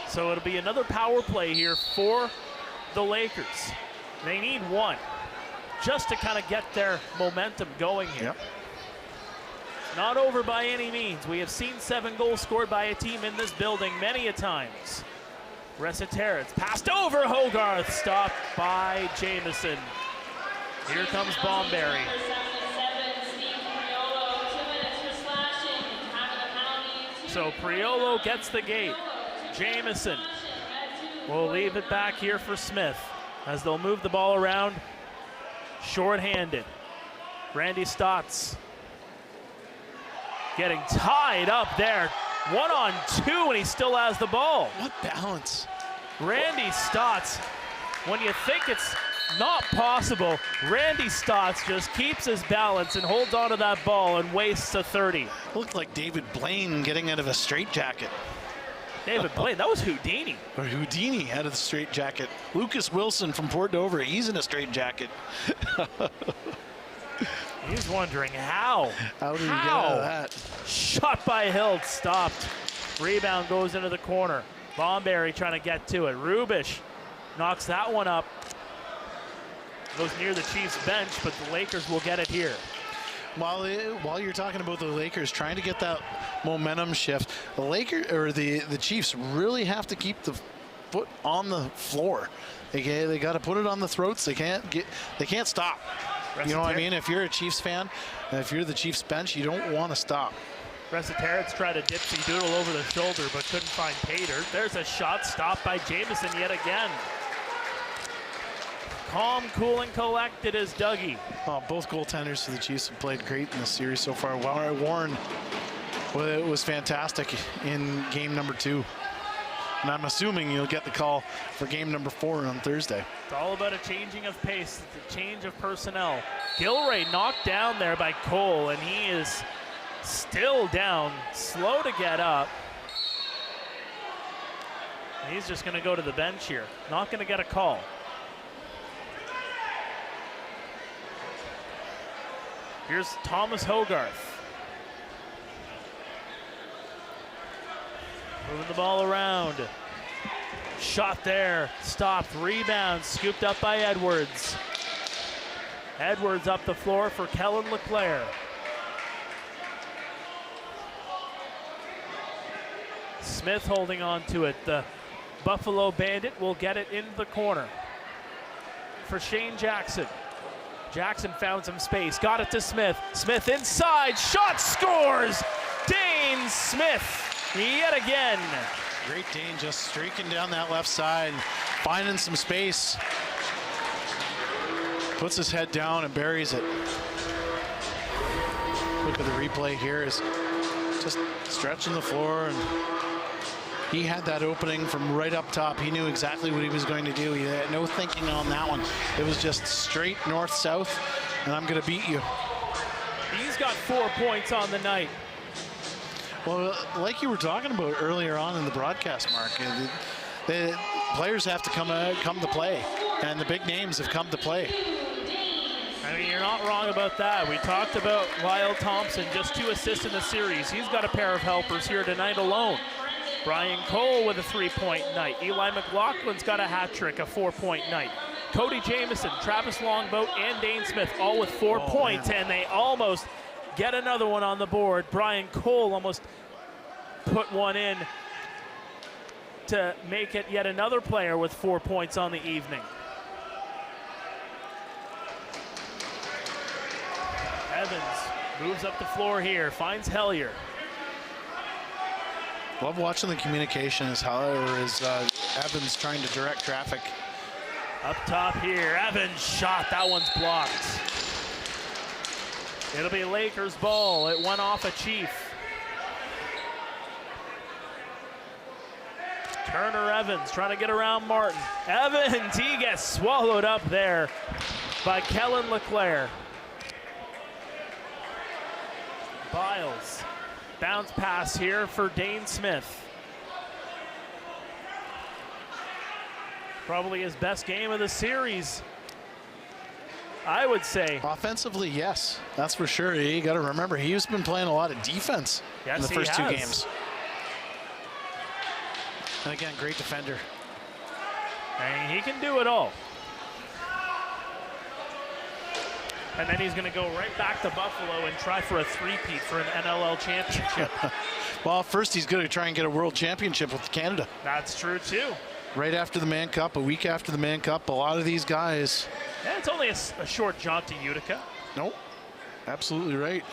So it'll be another power play here for the Lakers. They need one just to kind of get their momentum going here. Yep. not over by any means. We have seen 7 goals scored by a team in this building many a times. Resiteritz passed over Hogarth, stopped by Jamieson. Here comes Bomberry. So Priolo gets the gate. Jamieson will leave it back here for Smith as they'll move the ball around. Short-handed. Randy Stotts getting tied up there. 1-on-2 and he still has the ball. What balance. Randy Stotts, when you think it's not possible, Randy Stotts just keeps his balance and holds onto that ball and wastes a 30. Looked like David Blaine getting out of a straitjacket. David Blaine, that was Houdini. Or Houdini out of the straitjacket. Lucas Wilson from Port Dover, he's in a straitjacket. He's wondering how. How did he get out of that? Shot by Hild, stopped. Rebound goes into the corner. Bomberry trying to get to it. Rubish knocks that one up. Goes near the Chiefs bench, but the Lakers will get it here. While you're talking about the Lakers trying to get that momentum shift, the Chiefs really have to keep the foot on the floor. They got to put it on the throats. They can't stop. You know what I mean? If you're a Chiefs fan, if you're the Chiefs bench, you don't want to stop. Resiteritz tried a dipsy doodle over the shoulder, but couldn't find Pater. There's a shot stopped by Jamieson yet again. Calm, cool, and collected is Dougie. Oh, both goaltenders for the Chiefs have played great in this series so far. Warren was fantastic in game number 2. And I'm assuming you'll get the call for game number 4 on Thursday. It's all about a changing of pace, it's a change of personnel. Gilray knocked down there by Cole, and he is still down, slow to get up. He's just gonna go to the bench here, not gonna get a call. Here's Thomas Hogarth. Moving the ball around. Shot there, stopped, rebound, scooped up by Edwards. Edwards up the floor for Kellen LeClaire. Smith holding on to it. The Buffalo Bandit will get it into the corner for Shane Jackson. Jackson found some space, got it to Smith. Smith inside, shot, scores! Dane Smith, yet again. Great Dane just streaking down that left side, finding some space. Puts his head down and buries it. Look at the replay here, is just stretching the floor, and he had that opening from right up top. He knew exactly what he was going to do. He had no thinking on that one. It was just straight north-south, and I'm going to beat you. He's got 4 points on the night. Well, like you were talking about earlier on in the broadcast, Mark, the players have to come to play, and the big names have come to play. I mean, you're not wrong about that. We talked about Lyle Thompson, just 2 assists in the series. He's got a pair of helpers here tonight alone. Brian Cole with a 3-point night. Eli McLaughlin's got a hat trick, a 4-point night. Cody Jamieson, Travis Longboat, and Dane Smith all with 4 points, and they almost get another one on the board. Brian Cole almost put one in to make it yet another player with 4 points on the evening. Evans moves up the floor here, finds Hellier. Love watching the communication as Evans trying to direct traffic. Up top here, Evans shot, that one's blocked. It'll be Lakers ball, it went off a Chief. Turner Evans trying to get around Martin. Evans, he gets swallowed up there by Kellen LeClaire. Biles, bounce pass here for Dane Smith. Probably his best game of the series, I would say. Offensively, yes, that's for sure. You got to remember, he's been playing a lot of defense in the first 2 games. And again, great defender. And he can do it all. And then he's going to go right back to Buffalo and try for a three-peat for an NLL championship. Well, first he's going to try and get a world championship with Canada. That's true, too. Right after the Mann Cup, a week after the Mann Cup, a lot of these guys. Yeah, it's only a short jaunt to Utica. Nope, absolutely right.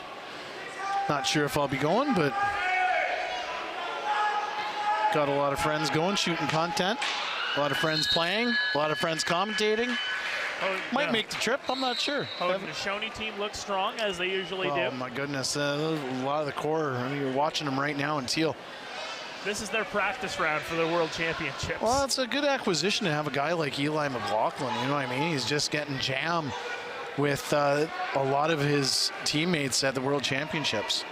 Not sure if I'll be going, but got a lot of friends going, shooting content, a lot of friends playing, a lot of friends commentating. Might make the trip, I'm not sure. The Shawnee team looks strong, as they usually do. Oh my goodness, a lot of the core, I mean, you're watching them right now in teal. This is their practice round for the World Championships. Well, it's a good acquisition to have a guy like Eli McLaughlin, you know what I mean? He's just getting jammed with a lot of his teammates at the World Championships.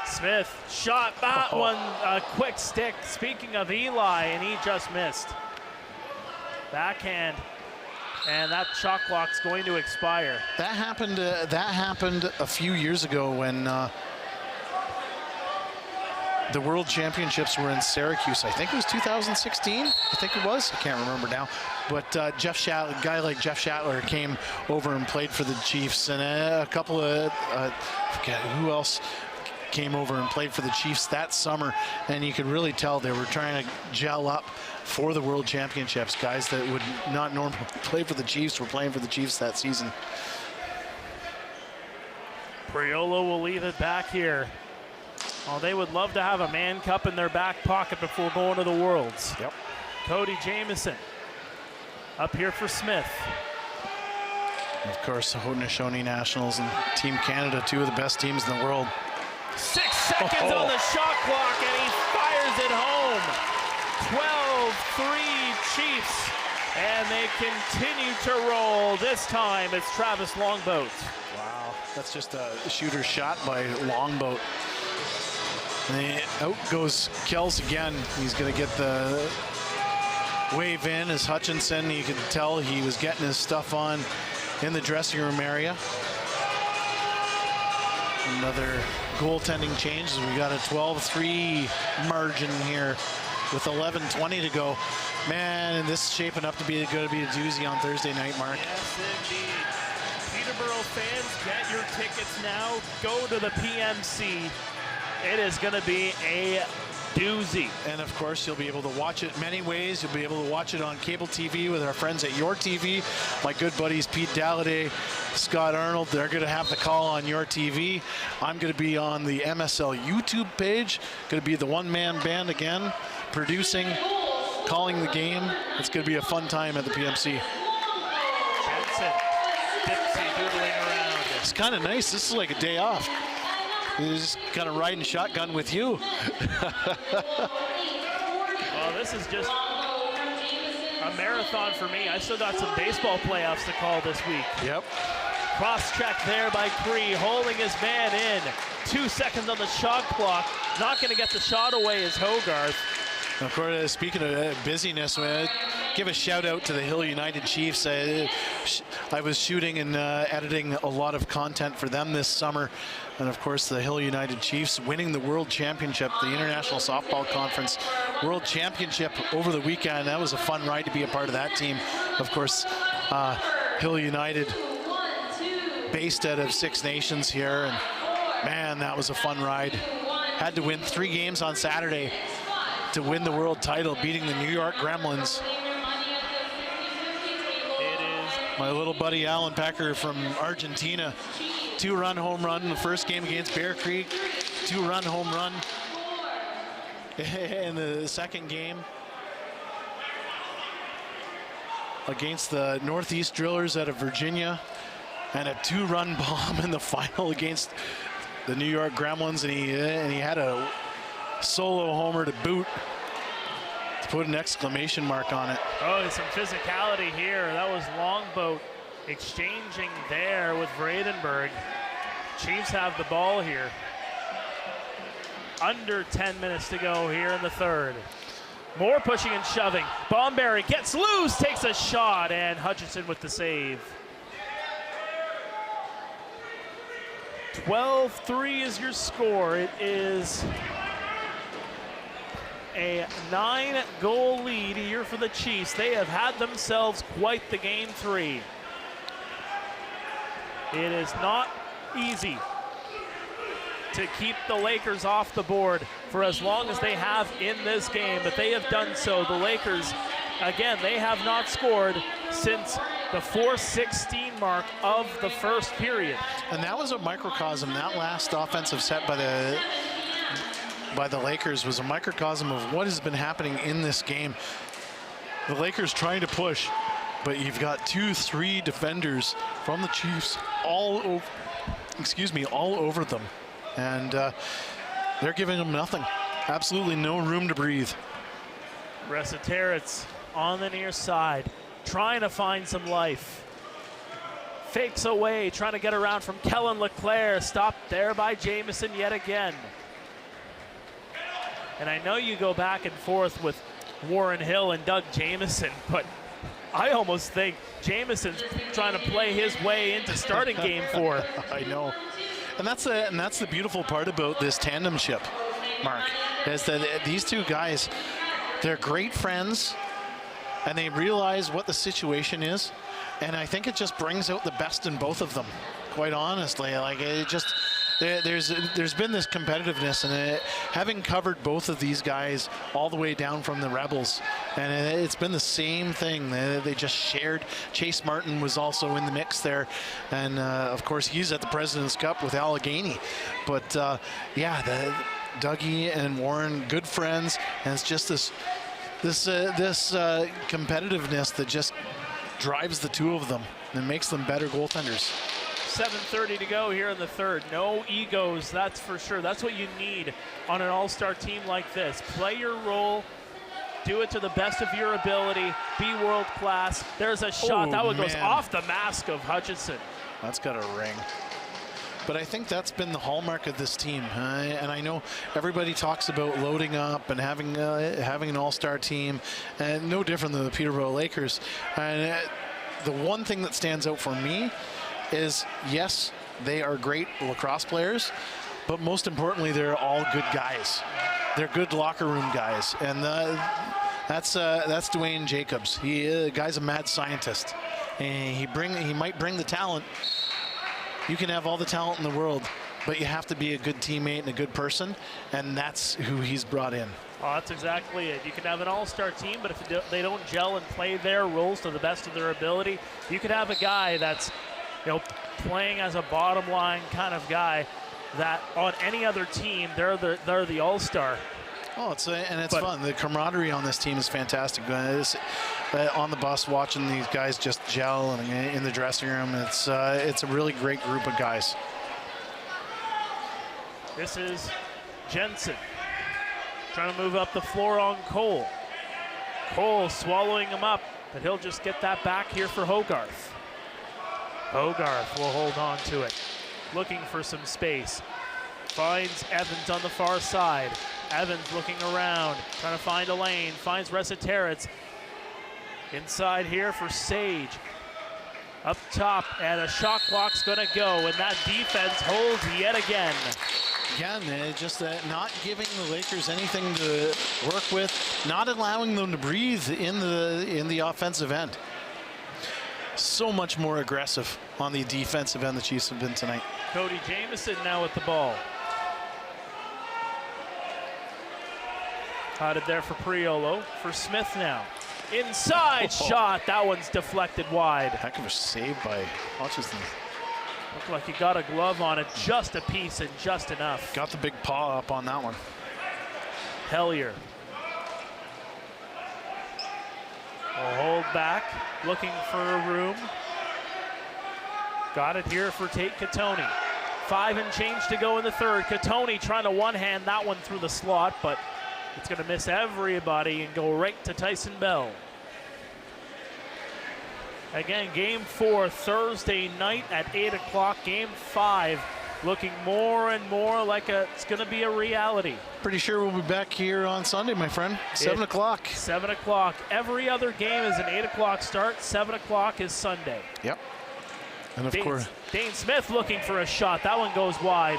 Smith shot that one, a quick stick. Speaking of Eli, and he just missed. Backhand, and that shot clock's going to expire. That happened a few years ago when the World Championships were in Syracuse. I think it was 2016. I think it was. I can't remember now. But a guy like Jeff Shatler came over and played for the Chiefs, and a couple of I forget who else came over and played for the Chiefs that summer, and you could really tell they were trying to gel up for the World Championships. Guys that would not normally play for the Chiefs were playing for the Chiefs that season. Priolo will leave it back here. Oh, they would love to have a Mann Cup in their back pocket before going to the Worlds. Yep. Cody Jamieson up here for Smith. Of course, the Haudenosaunee Nationals and Team Canada, two of the best teams in the world. 6 seconds on the shot clock, and he fires it home. 12-3 Chiefs, and they continue to roll. This time it's Travis Longboat. Wow, that's just a shooter shot by Longboat. And out goes Kells again. He's going to get the wave in as Hutchinson. You could tell he was getting his stuff on in the dressing room area. Another goaltending change as we got a 12-3 margin here with 11:20 to go. Man, and this is shaping up to be going to be a doozy on Thursday night, Mark. Yes, indeed. Peterborough fans, get your tickets now. Go to the PMC. It is going to be a doozy. And of course, you'll be able to watch it many ways. You'll be able to watch it on cable TV with our friends at Your TV. My good buddies Pete Dalladay, Scott Arnold, they're going to have the call on Your TV. I'm going to be on the MSL YouTube page. Going to be the one-man band again, producing, calling the game. It's going to be a fun time at the PMC. Jensen, Dipsy doodling around. It's kind of nice. This is like a day off. He's just kind of riding shotgun with you. Well, this is just a marathon for me. I still got some baseball playoffs to call this week. Yep. Cross check there by Cree, holding his man in. 2 seconds on the shot clock. Not going to get the shot away is Hogarth. Of course, speaking of busyness, give a shout out to the Hill United Chiefs. I was shooting and editing a lot of content for them this summer. And of course, the Hill United Chiefs winning the World Championship, the International Softball Conference World Championship over the weekend. That was a fun ride to be a part of that team. Of course, Hill United based out of Six Nations here. And man, that was a fun ride. Had to win 3 games on Saturday to win the world title, beating the New York Gremlins. It is my little buddy Alan Pecker from Argentina. 2-run home run in the first game against Bear Creek. 2-run home run in the second game against the Northeast Drillers out of Virginia. And a 2-run bomb in the final against the New York Gremlins. And he had a solo homer to boot, to put an exclamation mark on it. Oh, there's some physicality here. That was Longboat exchanging there with Vredenberg. Chiefs have the ball here. Under 10 minutes to go here in the third. More pushing and shoving. Bomberry gets loose, takes a shot, and Hutchinson with the save. 12-3 is your score. It is a 9-goal lead here for the Chiefs. They have had themselves quite the game 3. It is not easy to keep the Lakers off the board for as long as they have in this game, but they have done so. The Lakers, again, they have not scored since the 4:16 mark of the first period. And that was a microcosm. That last offensive set by the Lakers was a microcosm of what has been happening in this game. The Lakers trying to push, but you've got 2-3 defenders from the Chiefs all over them. And they're giving them nothing. Absolutely no room to breathe. Resetaritz on the near side, trying to find some life. Fakes away, trying to get around from Kellen LeClaire. Stopped there by Jamison yet again. And I know you go back and forth with Warren Hill and Doug Jamison, but I almost think Jamison's trying to play his way into starting game 4. I know. And that's the beautiful part about this tandemship, Mark, is that these two guys, they're great friends, and they realize what the situation is, and I think it just brings out the best in both of them, quite honestly. Like, it just, there's been this competitiveness, and having covered both of these guys all the way down from the Rebels, and it's been the same thing. They just shared. Chase Martin was also in the mix there, and of course he's at the President's Cup with Allegheny. But yeah, Dougie and Warren, good friends, and it's just this competitiveness that just drives the two of them and makes them better goaltenders. 7:30 to go here in the third. No egos, that's for sure. That's what you need on an all-star team like this. Play your role, do it to the best of your ability, be world class. There's a shot. That one goes off the mask of Hutchinson. That's got a ring. But I think that's been the hallmark of this team. And I know everybody talks about loading up and having an all-star team, and no different than the Peterborough Lakers. And the one thing that stands out for me is, yes, they are great lacrosse players, but most importantly, they're all good guys. They're good locker room guys, and that's Dwayne Jacobs. The guy's a mad scientist, and he might bring the talent. You can have all the talent in the world, but you have to be a good teammate and a good person, and that's who he's brought in. Oh, that's exactly it. You can have an all-star team, but if they don't gel and play their roles to the best of their ability, you could have a guy that's, you know, playing as a bottom line kind of guy that on any other team, they're the all-star. Oh, it's fun. The camaraderie on this team is fantastic. On the bus, watching these guys just gel and in the dressing room, it's a really great group of guys. This is Jensen trying to move up the floor on Cole. Cole swallowing him up, but he'll just get that back here for Hogarth. Hogarth will hold on to it, looking for some space. Finds Evans on the far side. Evans looking around, trying to find a lane, finds Resetaritz. Inside here for Sage. Up top, and a shot clock's gonna go, and that defense holds yet again. Again, just not giving the Lakers anything to work with, not allowing them to breathe in the offensive end. So much more aggressive on the defensive end the Chiefs have been tonight. Cody Jamison now with the ball. Caught there for Priolo, for Smith now. Inside shot, that one's deflected wide. Heck of a save by Hutchinson. Looked like he got a glove on it, just a piece and just enough. Got the big paw up on that one. Hellier. Will hold back, looking for a room. Got it here for Tate Katoni. 5 and change to go in the third. Katoni trying to one-hand that one through the slot, but it's going to miss everybody and go right to Tyson Bell. Again, game 4 Thursday night at 8 o'clock. Game 5 looking more and more like it's going to be a reality. Pretty sure we'll be back here on Sunday, my friend. 7 o'clock. 7 o'clock. Every other game is an 8 o'clock start. 7 o'clock is Sunday. Yep. And of course, Dane Smith looking for a shot. That one goes wide.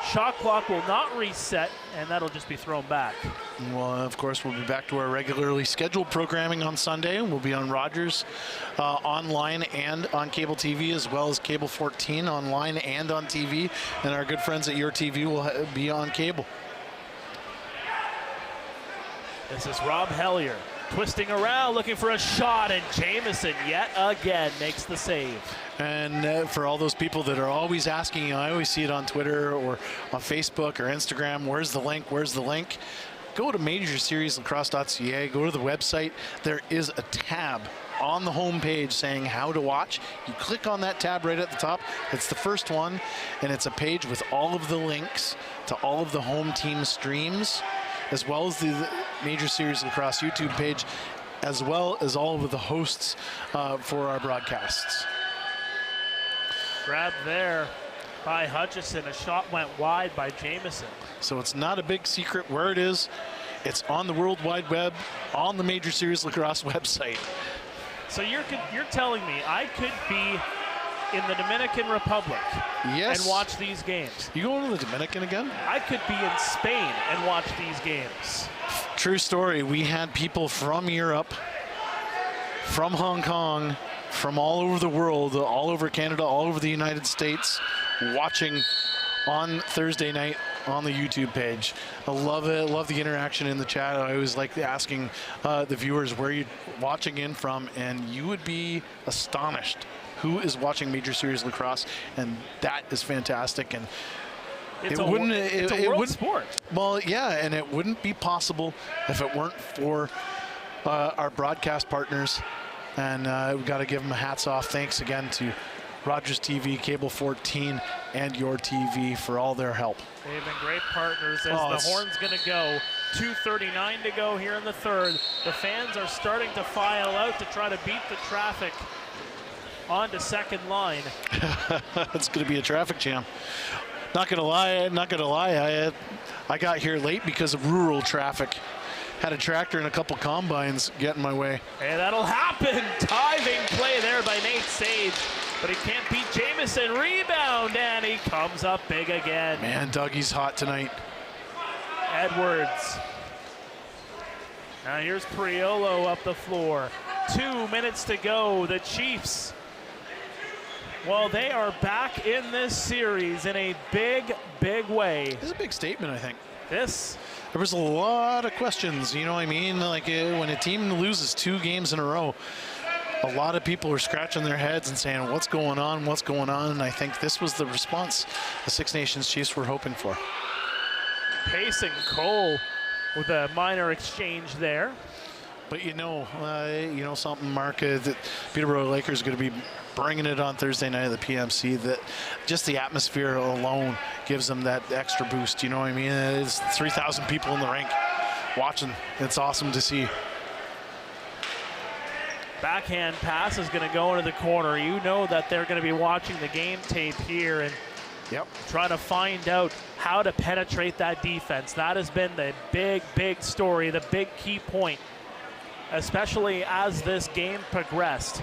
Shot clock will not reset, and that'll just be thrown back. Well, of course, we'll be back to our regularly scheduled programming on Sunday. We'll be on Rogers online and on cable TV, as well as cable 14 online and on TV. And our good friends at Your TV will be on cable. This is Rob Hellier twisting around, looking for a shot, and Jamieson yet again makes the save. And for all those people that are always asking, I always see it on Twitter or on Facebook or Instagram, where's the link, where's the link? Go to MajorSeriesLacrosse.ca, go to the website. There is a tab on the home page saying how to watch. You click on that tab right at the top. It's the first one, and it's a page with all of the links to all of the home team streams, as well as the Major Series Lacrosse YouTube page, as well as all of the hosts for our broadcasts. Grab there by Hutchison. A shot went wide by Jamieson. So it's not a big secret where it is. It's on the World Wide Web, on the Major Series Lacrosse website. So you're telling me I could be in the Dominican Republic Yes. and watch these games? You going to the Dominican again? I could be in Spain and watch these games. True story. We had people from Europe, from Hong Kong, from all over the world, all over Canada, all over the United States, watching on Thursday night on the YouTube page. I love it. Love the interaction in the chat. I always like asking the viewers where you're watching in from, and you would be astonished who is watching Major Series Lacrosse, and that is fantastic. And It's a world sport. Well, yeah, and it wouldn't be possible if it weren't for our broadcast partners. And we've got to give them a hats off. Thanks again to RogersTV, Cable 14, and Your TV for all their help. They've been great partners as the horn's going to go. 2:39 to go here in the third. The fans are starting to file out to try to beat the traffic onto second line. It's going to be a traffic jam. Not going to lie. I got here late because of rural traffic. Had a tractor and a couple combines get in my way. And that'll happen. Diving play there by Nate Sage, but he can't beat Jamieson. Rebound, and he comes up big again. Man, Dougie's hot tonight. Edwards. Now here's Priolo up the floor. 2 minutes to go. The Chiefs, well, they are back in this series in a big, big way. This is a big statement, I think. There was a lot of questions, you know what I mean? Like when a team loses 2 games in a row, a lot of people are scratching their heads and saying, what's going on, what's going on? And I think this was the response the Six Nations Chiefs were hoping for. Pacing Cole with a minor exchange there. But you know something, Mark, that Peterborough Lakers are going to be bringing it on Thursday night at the PMC. That just the atmosphere alone gives them that extra boost. You know what I mean? It's 3,000 people in the rink watching. It's awesome to see. Backhand pass is going to go into the corner. You know that they're going to be watching the game tape here and trying to find out how to penetrate that defense. That has been the big, big story, the big key point, especially as this game progressed.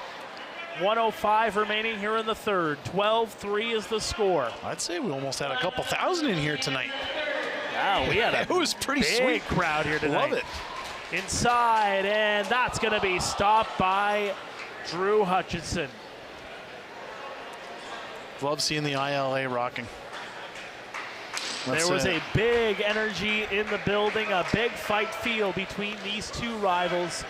1:05 remaining here in the third. 12-3 is the score. I'd say we almost had a couple thousand in here tonight. Wow, we had a it was pretty big sweet crowd here tonight. Love it. Inside, and that's going to be stopped by Drew Hutchison. Love seeing the ILA rocking. There was a big energy in the building, a big fight feel between these two rivals.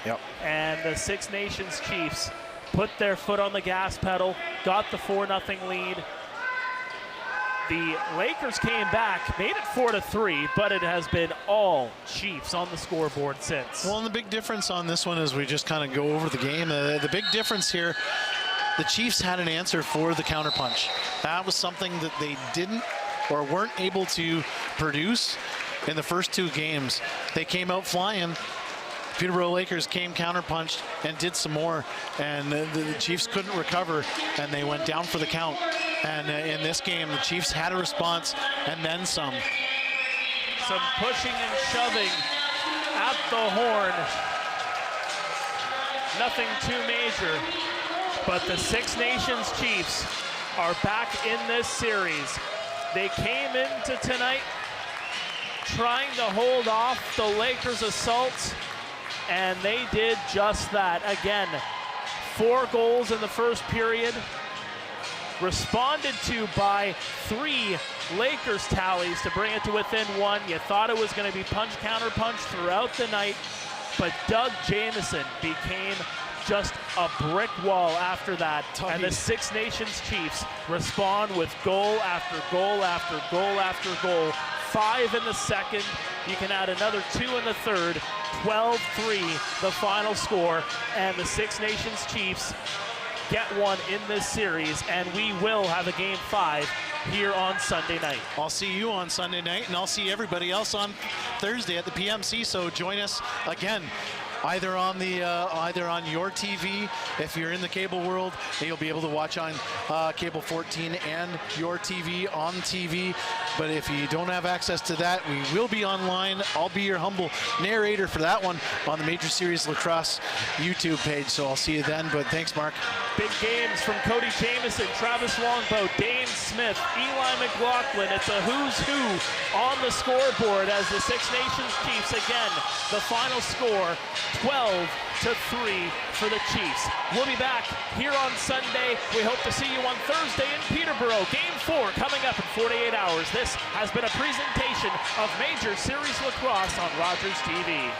And the Six Nations Chiefs put their foot on the gas pedal, got the 4-0 lead. The Lakers came back, made it 4-3, but it has been all Chiefs on the scoreboard since. Well, and the big difference on this one as we just kind of go over the game, the big difference here, the Chiefs had an answer for the counterpunch. That was something that they didn't or weren't able to produce in the first 2 games. They came out flying. Peterborough Lakers came counterpunched and did some more, and the Chiefs couldn't recover, and they went down for the count. And in this game, the Chiefs had a response and then some. Some pushing and shoving at the horn. Nothing too major, but the Six Nations Chiefs are back in this series. They came into tonight trying to hold off the Lakers' assaults, and they did just that. Again, 4 goals in the first period, responded to by 3 Lakers tallies to bring it to within 1. You thought it was going to be punch counter punch throughout the night, but Doug Jamieson became just a brick wall after that. And the Six Nations Chiefs respond with goal after goal after goal after goal. 5 in the second, you can add another 2 in the third. 12-3 the final score, and the Six Nations Chiefs get one in this series, and we will have a game 5 here on Sunday night. I'll see you on Sunday night, and I'll see everybody else on Thursday at the PMC, so join us again. Either on your TV, if you're in the cable world, you'll be able to watch on cable 14 and your TV on TV. But if you don't have access to that, we will be online. I'll be your humble narrator for that one on the Major Series Lacrosse YouTube page. So I'll see you then. But thanks, Mark. Big games from Cody Jamieson, Travis Longbow, Dane Smith, Eli McLaughlin. It's a who's who on the scoreboard as the Six Nations Chiefs, again, the final score, 12-3 for the Chiefs. We'll be back here on Sunday. We hope to see you on Thursday in Peterborough. Game 4 coming up in 48 hours. This has been a presentation of Major Series Lacrosse on RogersTV.